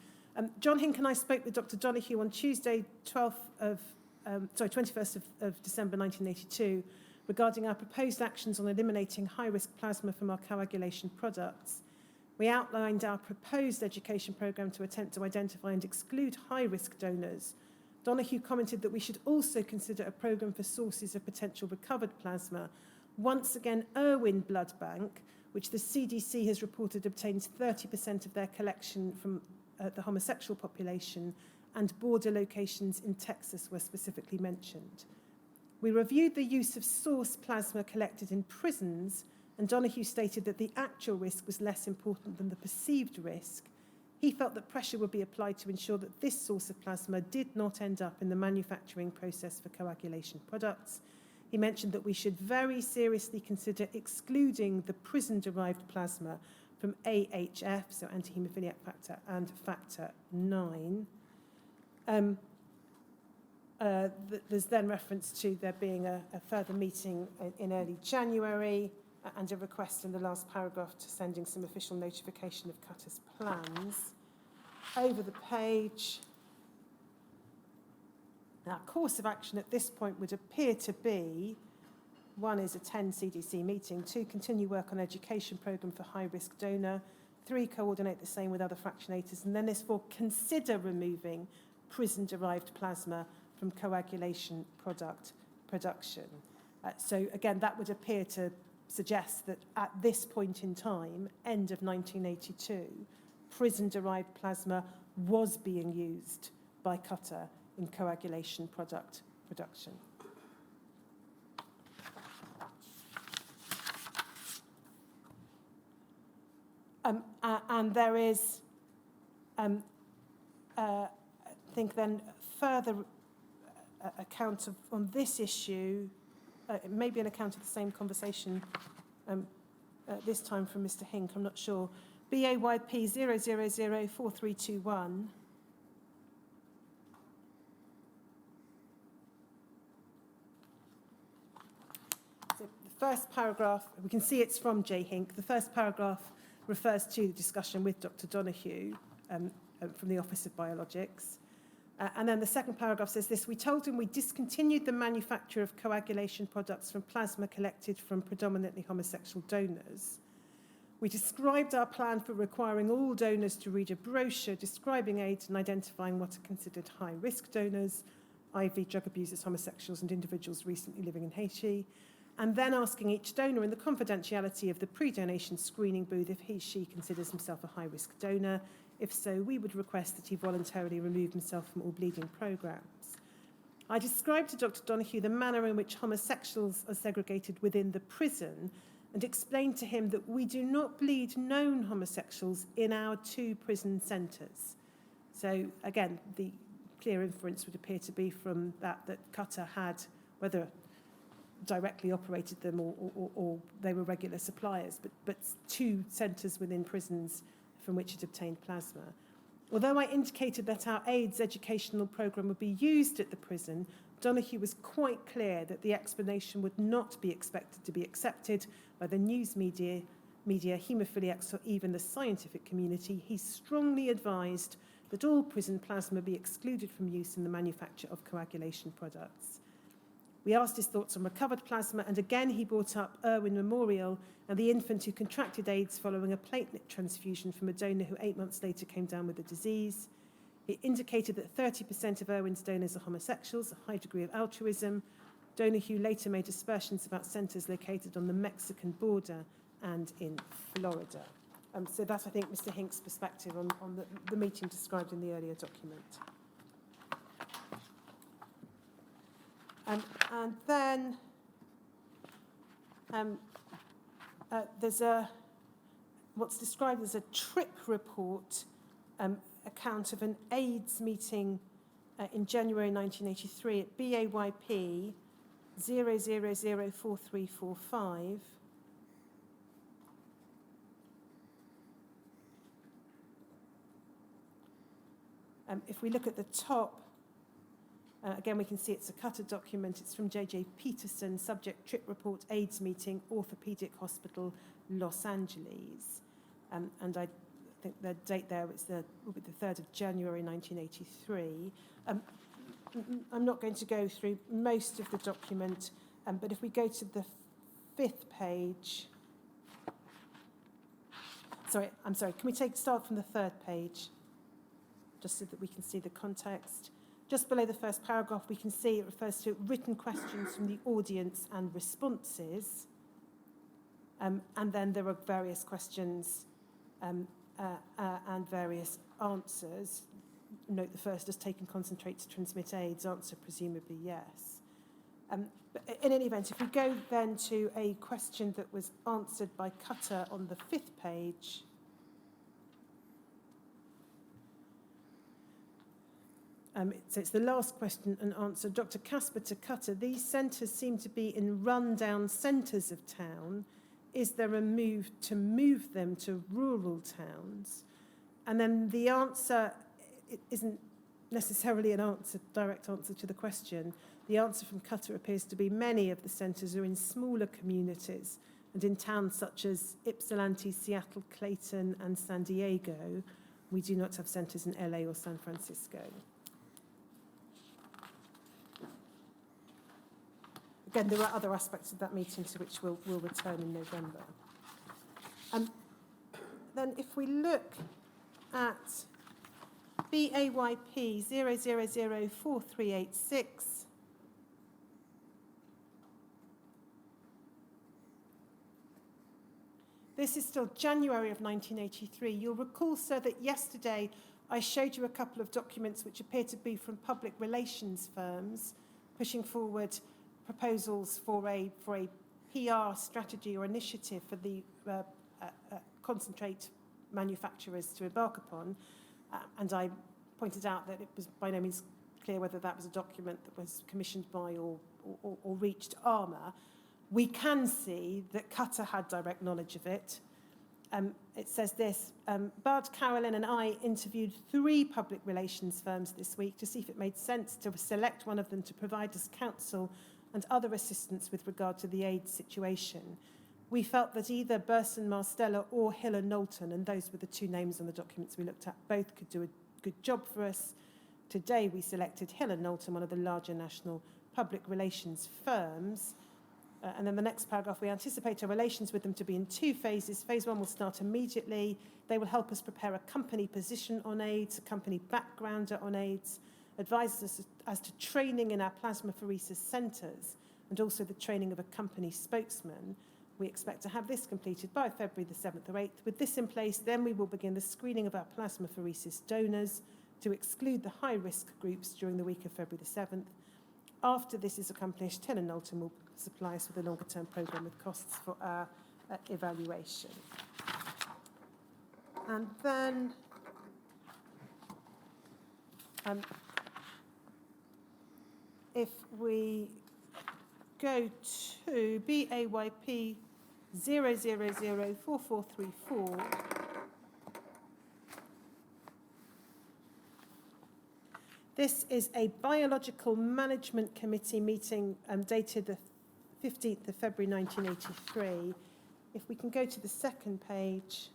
[SPEAKER 1] John Hink and I spoke with Dr. Donoghue on Tuesday, 21st of December 1982, regarding our proposed actions on eliminating high-risk plasma from our coagulation products. We outlined our proposed education programme to attempt to identify and exclude high-risk donors. Donoghue commented that we should also consider a programme for sources of potential recovered plasma. Once again, Irwin Blood Bank, which the CDC has reported obtains 30% of their collection from the homosexual population, and border locations in Texas were specifically mentioned. We reviewed the use of source plasma collected in prisons, and Donoghue stated that the actual risk was less important than the perceived risk. He felt that pressure would be applied to ensure that this source of plasma did not end up in the manufacturing process for coagulation products. He mentioned that we should very seriously consider excluding the prison-derived plasma from AHF, so anti-haemophiliac factor, and factor 9. There's then reference to there being a further meeting in early January and a request in the last paragraph to sending some official notification of Qatar's plans. Over the page, our course of action at this point would appear to be: 1 is attend CDC meeting, 2, continue work on education programme for high-risk donor, 3, coordinate the same with other fractionators, and then there's 4, consider removing prison-derived plasma from coagulation product production. So again, that would appear to suggest that at this point in time, end of 1982, prison-derived plasma was being used by Qatar in coagulation product production. And there is, I think then, further account of, on this issue, it may be an account of the same conversation, this time from Mr. Hink, I'm not sure. BAYP 0004321. So the first paragraph, we can see it's from J. Hink. The first paragraph refers to the discussion with Dr. Donoghue from the Office of Biologics. And then the second paragraph says this: we told him we discontinued the manufacture of coagulation products from plasma collected from predominantly homosexual donors. We described our plan for requiring all donors to read a brochure describing AIDS and identifying what are considered high-risk donors, IV drug abusers, homosexuals and individuals recently living in Haiti, and then asking each donor in the confidentiality of the pre-donation screening booth if he/she considers himself a high-risk donor. If so, we would request that he voluntarily remove himself from all bleeding programs. I described to Dr. Donoghue the manner in which homosexuals are segregated within the prison and explained to him that we do not bleed known homosexuals in our 2 prison centres. So, again, the clear inference would appear to be from that Qatar had, whether directly operated them or they were regular suppliers, but 2 centres within prisons from which it obtained plasma. Although I indicated that our AIDS educational programme would be used at the prison, Donoghue was quite clear that the explanation would not be expected to be accepted by the news media, haemophiliacs, or even the scientific community. He strongly advised that all prison plasma be excluded from use in the manufacture of coagulation products. We asked his thoughts on recovered plasma, and again he brought up Irwin Memorial and the infant who contracted AIDS following a platelet transfusion from a donor who 8 months later came down with the disease. He indicated that 30% of Irwin's donors are homosexuals, a high degree of altruism. Donoghue later made aspersions about centres located on the Mexican border and in Florida. So that's, I think, Mr. Hink's perspective on the meeting described in the earlier document. And then there's what's described as a trip report account of an AIDS meeting in January 1983 at BAYP 0004345. If we look at the top, again, we can see it's a Qatar document. It's from J.J. Peterson, subject trip report, AIDS meeting, Orthopedic Hospital, Los Angeles. And I think the date there will be the 3rd of January 1983. I'm not going to go through most of the document, but if we go to the 5th page. I'm sorry, can we start from the 3rd page? Just so that we can see the context. Just below the first paragraph, we can see it refers to written questions from the audience and responses. And then there are various questions and various answers. Note the first, does taking concentrate to transmit AIDS? Answer, presumably yes. But in any event, if we go then to a question that was answered by Qatar on the 5th page. So it's the last question and answer. Dr. Casper to Qatar, these centres seem to be in run-down centres of town. Is there a move to move them to rural towns? And then the answer isn't necessarily a direct answer to the question. The answer from Qatar appears to be many of the centres are in smaller communities and in towns such as Ypsilanti, Seattle, Clayton and San Diego. We do not have centres in LA or San Francisco. Again, there are other aspects of that meeting to which we'll return in November. Then if we look at BAYP 0004386, this is still January of 1983. You'll recall, sir, that yesterday I showed you a couple of documents which appear to be from public relations firms pushing forward proposals for a PR strategy or initiative for the concentrate manufacturers to embark upon. And I pointed out that it was by no means clear whether that was a document that was commissioned by or reached ARMA. We can see that Qatar had direct knowledge of it. It says this, Bard, Carolyn and I interviewed 3 public relations firms this week to see if it made sense to select one of them to provide us counsel and other assistance with regard to the AIDS situation. We felt that either Burson Marstella or Hill and Knowlton, and those were the 2 names on the documents we looked at, both could do a good job for us. Today we selected Hill and Knowlton, one of the larger national public relations firms. And then the next paragraph, we anticipate our relations with them to be in 2 phases. Phase 1 will start immediately. They will help us prepare a company position on AIDS, a company backgrounder on AIDS, advise us as to training in our plasmapheresis centres, and also the training of a company spokesman. We expect to have this completed by February the 7th or 8th. With this in place, then we will begin the screening of our plasmapheresis donors to exclude the high-risk groups during the week of February the 7th. After this is accomplished, Hill and Knowlton will supply us with a longer-term programme with costs for our evaluation. And then if we go to BAYP 0004434, this is a Biological Management Committee meeting dated the 15th of February 1983. If we can go to the second page.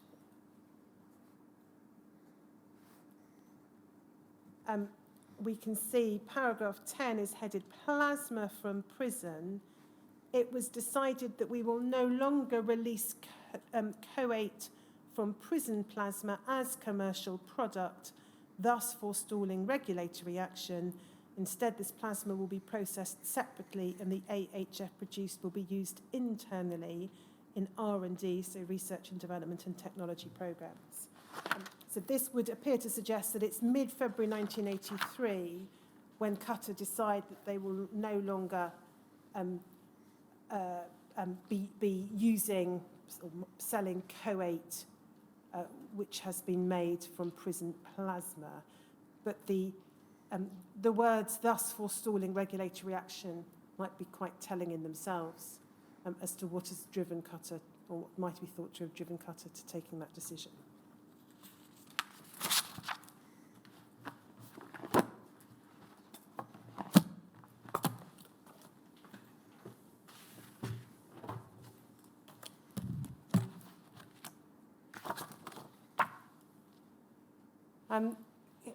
[SPEAKER 1] We can see paragraph 10 is headed Plasma from Prison. It was decided that we will no longer release coate from prison plasma as commercial product, thus forestalling regulatory action. Instead, this plasma will be processed separately and the AHF produced will be used internally in R&D, so research and development and technology programs. So this would appear to suggest that it's mid-February 1983 when Qatar decide that they will no longer be using or selling coate which has been made from prison plasma. But the words thus forestalling regulatory action might be quite telling in themselves as to what has driven Qatar, or what might be thought to have driven Qatar to taking that decision.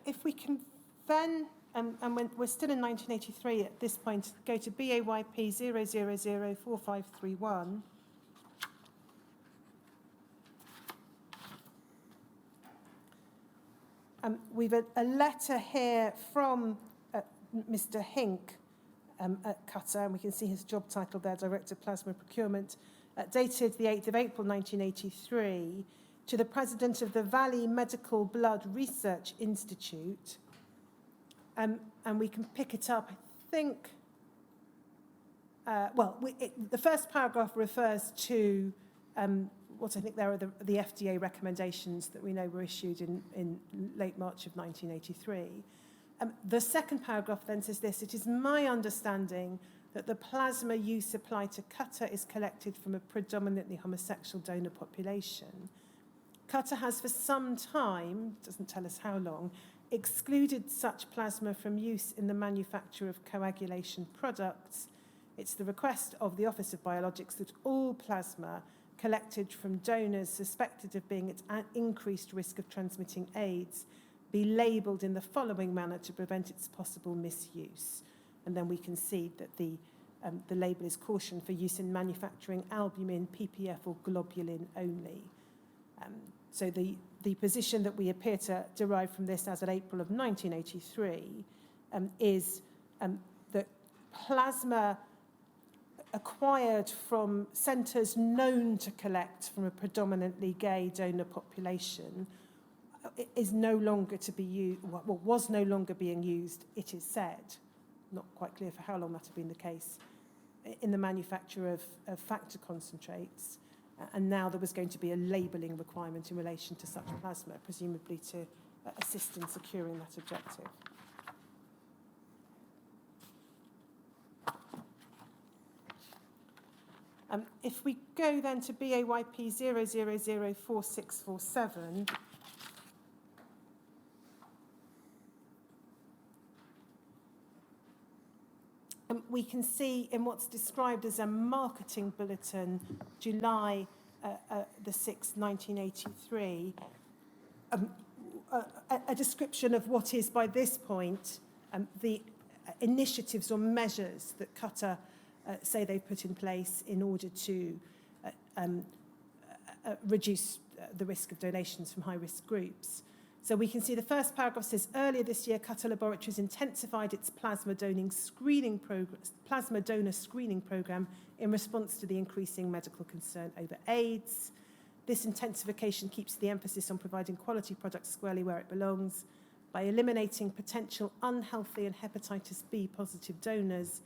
[SPEAKER 1] If we can then, and when we're still in 1983 at this point, go to BAYP 0004531. We've a letter here from Mr. Hink at Qatar, and we can see his job title there, Director of Plasma Procurement, dated the 8th of April 1983, to the President of the Valley Medical Blood Research Institute. And we can pick it up, I think, the first paragraph refers to what I think there are the FDA recommendations that we know were issued in late March of 1983. The second paragraph then says this: it is my understanding that the plasma you supply to Qatar is collected from a predominantly homosexual donor population. Qatar has for some time, doesn't tell us how long, excluded such plasma from use in the manufacture of coagulation products. It's the request of the Office of Biologics that all plasma collected from donors suspected of being at increased risk of transmitting AIDS be labelled in the following manner to prevent its possible misuse. And then we can see that the label is caution for use in manufacturing albumin, PPF or globulin only. So the position that we appear to derive from this as of April of 1983 is that plasma acquired from centres known to collect from a predominantly gay donor population is no longer to be used, well, was no longer being used, it is said, not quite clear for how long that had been the case, in the manufacture of factor concentrates. And now there was going to be a labelling requirement in relation to such plasma, presumably to assist in securing that objective. If we go then to BAYP 00004647, we can see in what's described as a marketing bulletin, July the 6th, 1983, a description of what is, by this point, the initiatives or measures that Qatar say they've put in place in order to reduce the risk of donations from high-risk groups. So we can see the first paragraph says, earlier this year, Qatar Laboratories intensified its plasma donor screening program in response to the increasing medical concern over AIDS. This intensification keeps the emphasis on providing quality products squarely where it belongs by eliminating potential unhealthy and hepatitis B positive donors.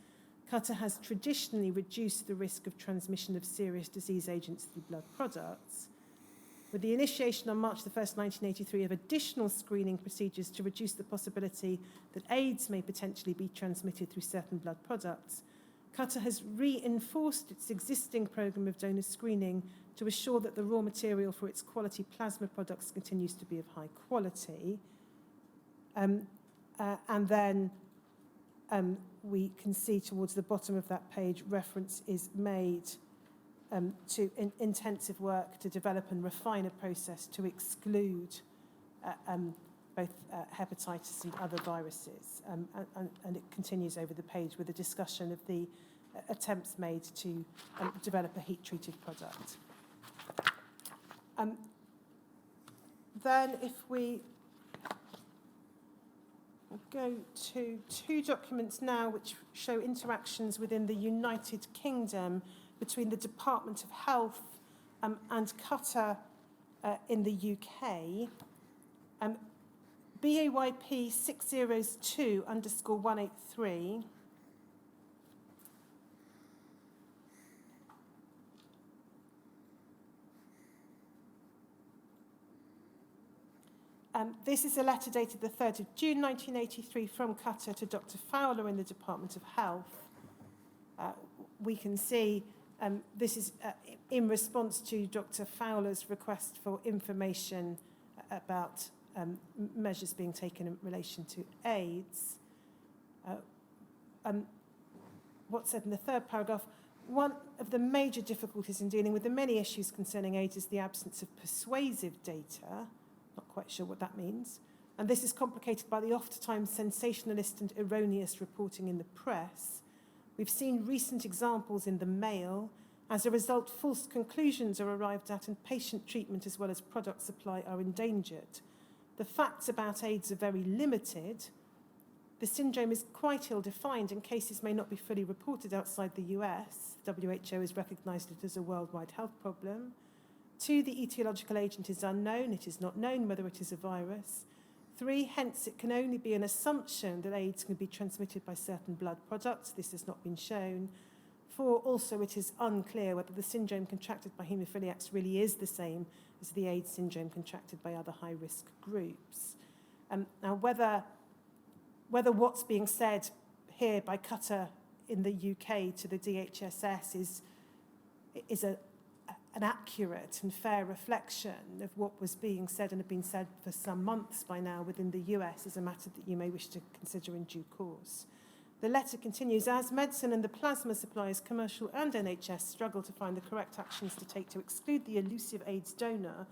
[SPEAKER 1] Qatar has traditionally reduced the risk of transmission of serious disease agents through blood products. With the initiation on March 1st, 1983 of additional screening procedures to reduce the possibility that AIDS may potentially be transmitted through certain blood products, Qatar has reinforced its existing program of donor screening to assure that the raw material for its quality plasma products continues to be of high quality. And then we can see towards the bottom of that page, reference is made to intensive work to develop and refine a process to exclude both hepatitis and other viruses. And it continues over the page with a discussion of the attempts made to develop a heat-treated product. Then if we go to two documents now which show interactions within the United Kingdom between the Department of Health and Qatar in the UK. BAYP 602_183. This is a letter dated the 3rd of June 1983 from Qatar to Dr. Fowler in the Department of Health. We can see this is in response to Dr. Fowler's request for information about measures being taken in relation to AIDS. What's said in the third paragraph, one of the major difficulties in dealing with the many issues concerning AIDS is the absence of persuasive data. Not quite sure what that means. And this is complicated by the oft-times sensationalist and erroneous reporting in the press. We've seen recent examples in the Mail. As a result, false conclusions are arrived at and patient treatment as well as product supply are endangered. The facts about AIDS are very limited. The syndrome is quite ill-defined and cases may not be fully reported outside the US. WHO has recognised it as a worldwide health problem. 2, the etiological agent is unknown. It is not known whether it is a virus. 3, hence it can only be an assumption that AIDS can be transmitted by certain blood products. This has not been shown. 4, also it is unclear whether the syndrome contracted by haemophiliacs really is the same as the AIDS syndrome contracted by other high-risk groups. Now, whether what's being said here by Qatar in the UK to the DHSS is an accurate and fair reflection of what was being said and had been said for some months by now within the US is a matter that you may wish to consider in due course. The letter continues, as medicine and the plasma suppliers, commercial and NHS, struggle to find the correct actions to take to exclude the elusive AIDS donor,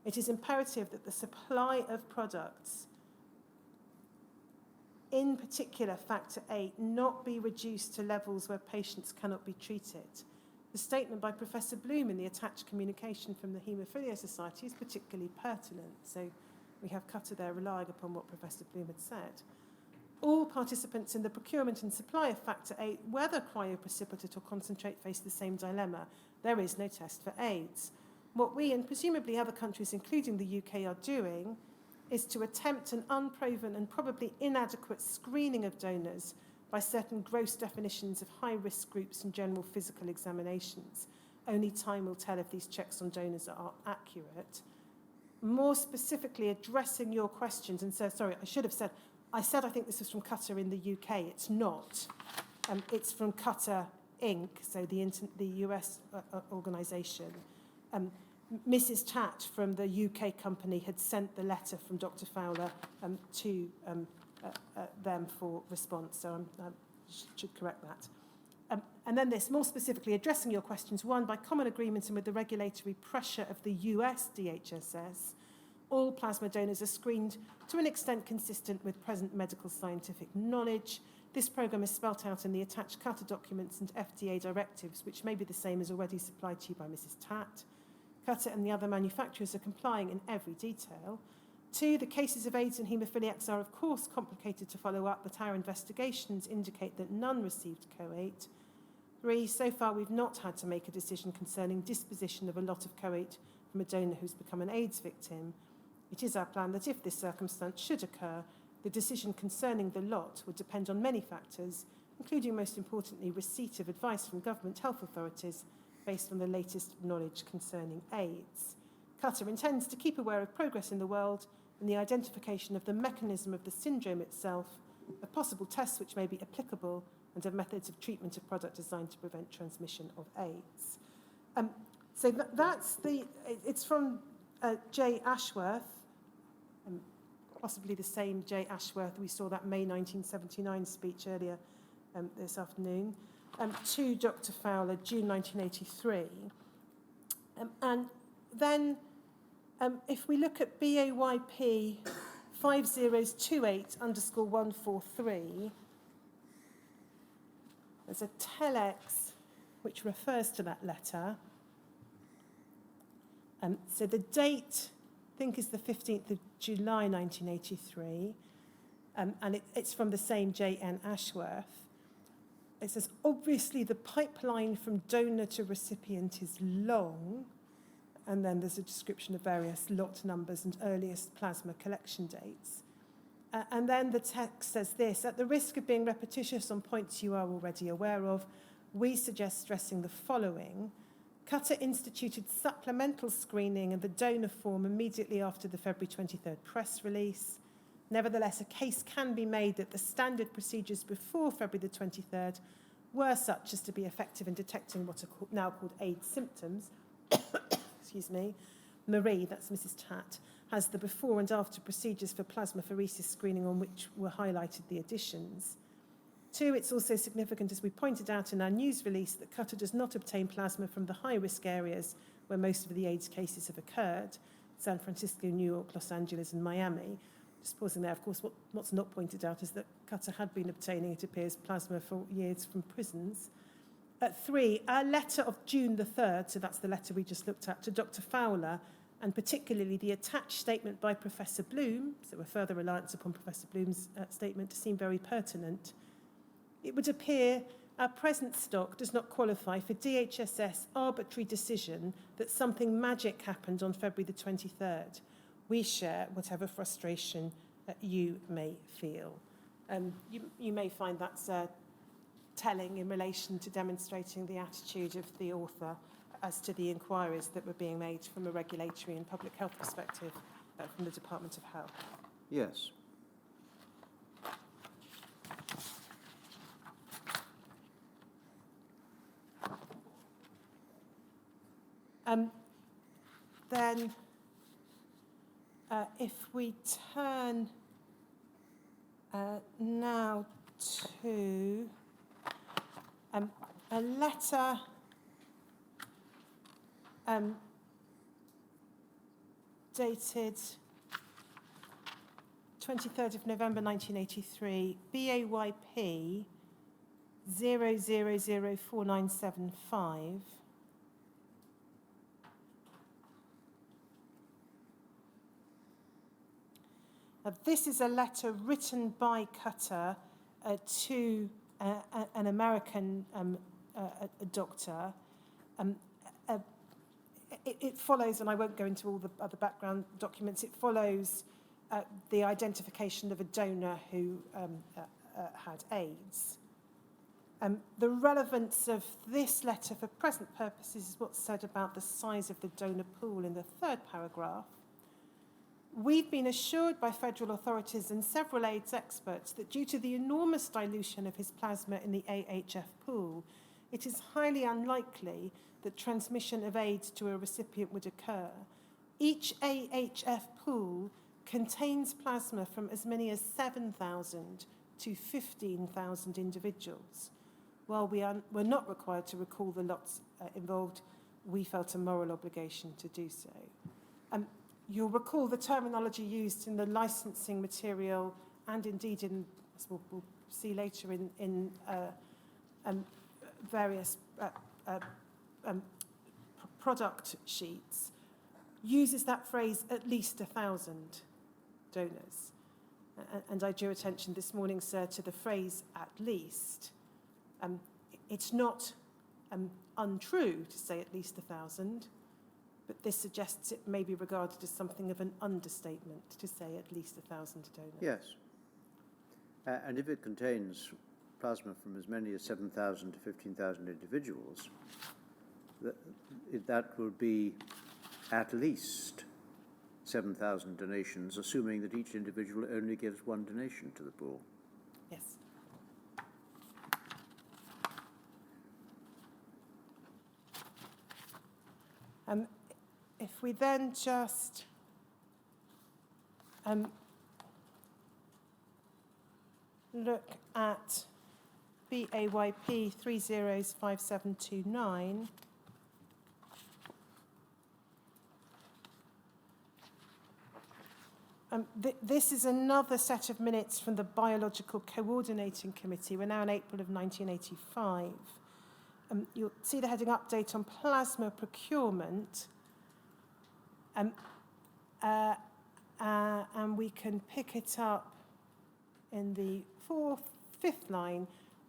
[SPEAKER 1] it is imperative that the supply of products, in particular factor 8, not be reduced to levels where patients cannot be treated. The statement by Professor Bloom in the attached communication from the Haemophilia Society is particularly pertinent. So we have Qatar there relying upon what Professor Bloom had said. All participants in the procurement and supply of factor 8, whether cryoprecipitate or concentrate, face the same dilemma. There is no test for AIDS. What we and presumably other countries, including the UK, are doing is to attempt an unproven and probably inadequate screening of donors by certain gross definitions of high-risk groups and general physical examinations. only time will tell if these checks on donors are accurate. More specifically, addressing your questions, and so, sorry, I should have said, I think this was from Qatar in the UK. It's not. It's from Qatar Inc., so the US organisation. Mrs. Tatt from the UK company had sent the letter from Dr. Fowler to them for response, so I should correct that. And then this, more specifically, addressing your questions. One, by common agreement and with the regulatory pressure of the US DHSS, all plasma donors are screened to an extent consistent with present medical scientific knowledge. This programme is spelt out in the attached Qatar documents and FDA directives, which may be the same as already supplied to you by Mrs. Tatt. Qatar and the other manufacturers are complying in every detail. 2, the cases of AIDS and haemophiliacs are, of course, complicated to follow up, but our investigations indicate that none received coate. 3, so far we've not had to make a decision concerning disposition of a lot of coate from a donor who's become an AIDS victim. It is our plan that if this circumstance should occur, the decision concerning the lot would depend on many factors, including, most importantly, receipt of advice from government health authorities based on the latest knowledge concerning AIDS. Qatar intends to keep aware of progress in the world and the identification of the mechanism of the syndrome itself, of possible tests which may be applicable, and of methods of treatment of product designed to prevent transmission of AIDS. So it's from Jay Ashworth, possibly the same Jay Ashworth we saw that May 1979 speech earlier this afternoon, to Dr. Fowler, June 1983. And then if we look at BAYP 5028_143, there's a telex which refers to that letter. So the date, I think, is the 15th of July 1983, and it's from the same J.N. Ashworth. It says, obviously the pipeline from donor to recipient is long, and then there's a description of various lot numbers and earliest plasma collection dates. And then the text says this: at the risk of being repetitious on points you are already aware of, we suggest stressing the following. Qatar instituted supplemental screening of the donor form immediately after the February 23rd press release. Nevertheless, a case can be made that the standard procedures before February the 23rd were such as to be effective in detecting what are now called AIDS symptoms. Excuse me. Marie, that's Mrs. Tatt, has the before and after procedures for plasmapheresis screening on which were highlighted the additions. 2, it's also significant, as we pointed out in our news release, that Qatar does not obtain plasma from the high-risk areas where most of the AIDS cases have occurred, San Francisco, New York, Los Angeles and Miami. Just pausing there, of course, what's not pointed out is that Qatar had been obtaining, it appears, plasma for years from prisons. 3, our letter of June the 3rd, so that's the letter we just looked at, to Dr. Fowler, and particularly the attached statement by Professor Bloom, so a further reliance upon Professor Bloom's statement, to seem very pertinent. It would appear our present stock does not qualify for DHSS arbitrary decision that something magic happened on February the 23rd. We share whatever frustration you may feel. You may find that's telling in relation to demonstrating the attitude of the author as to the inquiries that were being made from a regulatory and public health perspective from the Department of Health.
[SPEAKER 2] Yes.
[SPEAKER 1] Then, if we turn now to a letter dated 23rd of November 1983, BAYP 000495. This is a letter written by Qatar to an American doctor. It follows, and I won't go into all the other background documents, it follows the identification of a donor who had AIDS. The relevance of this letter for present purposes is what's said about the size of the donor pool in the third paragraph. We've been assured by federal authorities and several AIDS experts that due to the enormous dilution of his plasma in the AHF pool, it is highly unlikely that transmission of AIDS to a recipient would occur. Each AHF pool contains plasma from as many as 7,000 to 15,000 individuals. While we're not required to recall the lots involved, we felt a moral obligation to do so. You'll recall the terminology used in the licensing material and indeed in, as we'll see later, in various product sheets, uses that phrase at least 1,000 donors. And I drew attention this morning, sir, to the phrase at least. It's not untrue to say at least 1,000, but this suggests it may be regarded as something of an understatement to say at least 1,000 donors.
[SPEAKER 2] Yes. And if it contains plasma from as many as 7,000 to 15,000 individuals, that will be at least 7,000 donations, assuming that each individual only gives one donation to the pool.
[SPEAKER 1] Yes. If we then just look at BAYP 305729, this is another set of minutes from the Biological Coordinating Committee. We're now in April of 1985. You'll see the heading update on plasma procurement. And we can pick it up in the fifth line.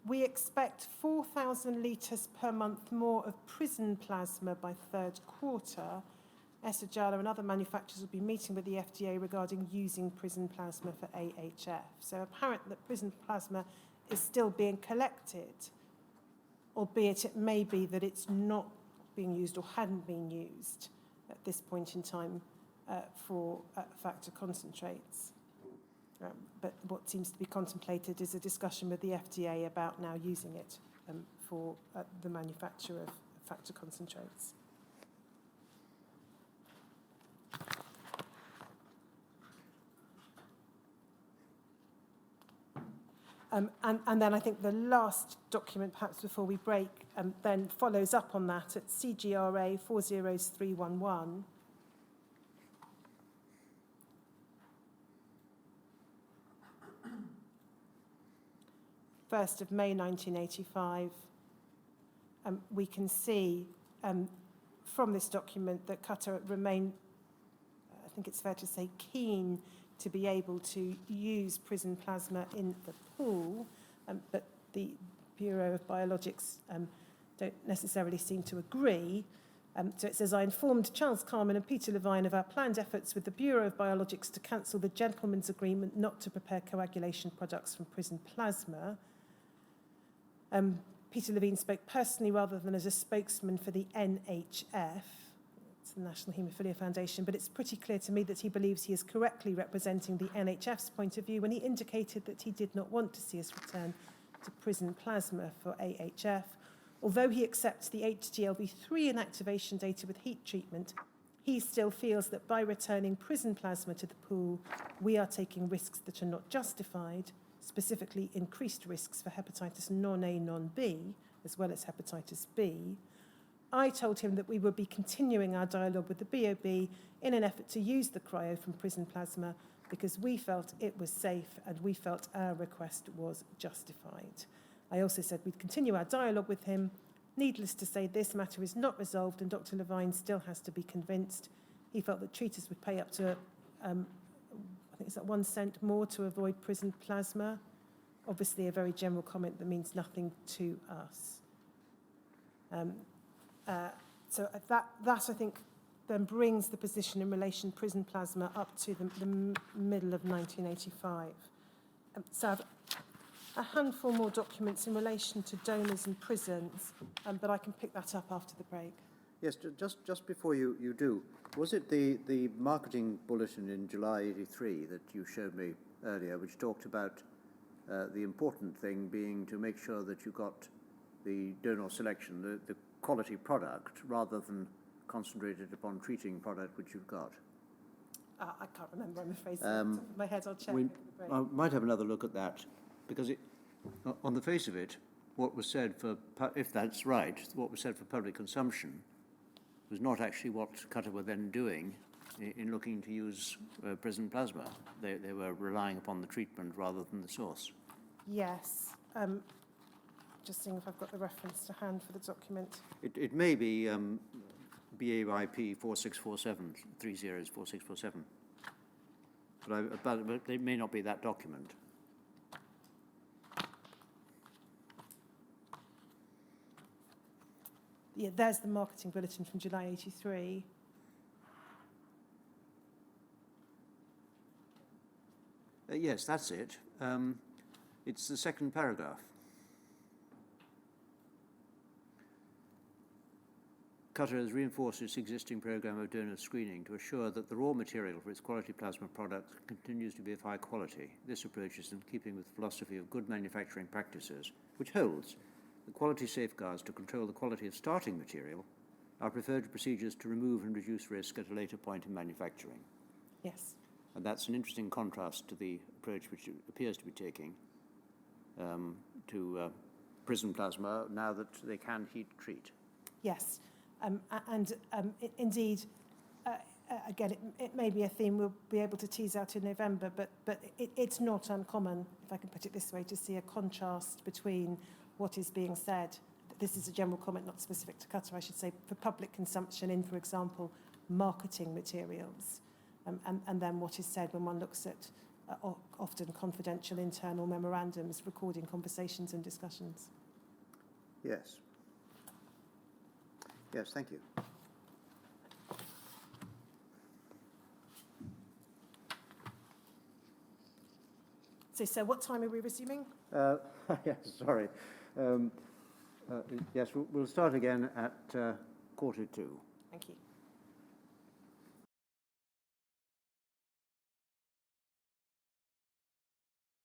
[SPEAKER 1] We expect 4,000 litres per month more of prison plasma by third quarter. Esajala and other manufacturers will be meeting with the FDA regarding using prison plasma for AHF. So apparent that prison plasma is still being collected, albeit it may be that it's not being used or hadn't been used at this point in time for factor concentrates. But what seems to be contemplated is a discussion with the FDA about now using it for the manufacture of factor concentrates. And then I think the last document, perhaps before we break, then follows up on that at CGRA 40311. First of May 1985. We can see from this document that Qatar remain, I think it's fair to say, keen to be able to use prison plasma in the pool, but the Bureau of Biologics don't necessarily seem to agree. So it says, I informed Charles Carman and Peter Levine of our planned efforts with the Bureau of Biologics to cancel the gentleman's agreement not to prepare coagulation products from prison plasma. Peter Levine spoke personally rather than as a spokesman for the NHF. It's the National Haemophilia Foundation, but it's pretty clear to me that he believes he is correctly representing the NHF's point of view when he indicated that he did not want to see us return to prison plasma for AHF. Although he accepts the HTLV3 inactivation data with heat treatment, he still feels that by returning prison plasma to the pool, we are taking risks that are not justified, specifically increased risks for hepatitis non-A, non-B, as well as hepatitis B. I told him that we would be continuing our dialogue with the BOB in an effort to use the cryo from prison plasma because we felt it was safe and we felt our request was justified. I also said we'd continue our dialogue with him. Needless to say, this matter is not resolved and Dr. Levine still has to be convinced. He felt that treaters would pay up to, I think it's at 1 cent more to avoid prison plasma. Obviously a very general comment that means nothing to us. So that I think then brings the position in relation to prison plasma up to the middle of 1985. So a handful more documents in relation to donors and prisons, but I can pick that up after the break.
[SPEAKER 2] Yes, just before you do, was it the marketing bulletin in July '83 that you showed me earlier, which talked about the important thing being to make sure that you got the donor selection, the quality product, rather than concentrated upon treating product which you've got?
[SPEAKER 1] I can't remember, I'm afraid. So off the top of my head, I'll check.
[SPEAKER 2] I might have another look at that, because on the face of it, what was said for, if that's right, what was said for public consumption was not actually what Qatar were then doing in looking to use prison plasma. They were relying upon the treatment rather than the source.
[SPEAKER 1] Yes. Just seeing if I've got the reference to hand for the document.
[SPEAKER 2] It may be BAYP 4647, 304647. But it may not be that document.
[SPEAKER 1] Yeah, there's the marketing bulletin from July '83.
[SPEAKER 2] Yes, that's it. It's the second paragraph. Qatar has reinforced its existing programme of donor screening to assure that the raw material for its quality plasma products continues to be of high quality. This approach is in keeping with the philosophy of good manufacturing practices, which holds that quality safeguards to control the quality of starting material are preferred to procedures to remove and reduce risk at a later point in manufacturing.
[SPEAKER 1] Yes.
[SPEAKER 2] And that's an interesting contrast to the approach which it appears to be taking to prison plasma now that they can heat treat.
[SPEAKER 1] Yes. Indeed, again, it may be a theme we'll be able to tease out in November, but it's not uncommon, if I can put it this way, to see a contrast between what is being said. This is a general comment, not specific to Qatar, I should say, for public consumption in, for example, marketing materials, and then what is said when one looks at often confidential internal memorandums recording conversations and discussions.
[SPEAKER 2] Yes. Yes, thank you.
[SPEAKER 1] So what time are we resuming?
[SPEAKER 2] Yes, sorry. Yes, we'll start again at 1:45.
[SPEAKER 1] Thank you.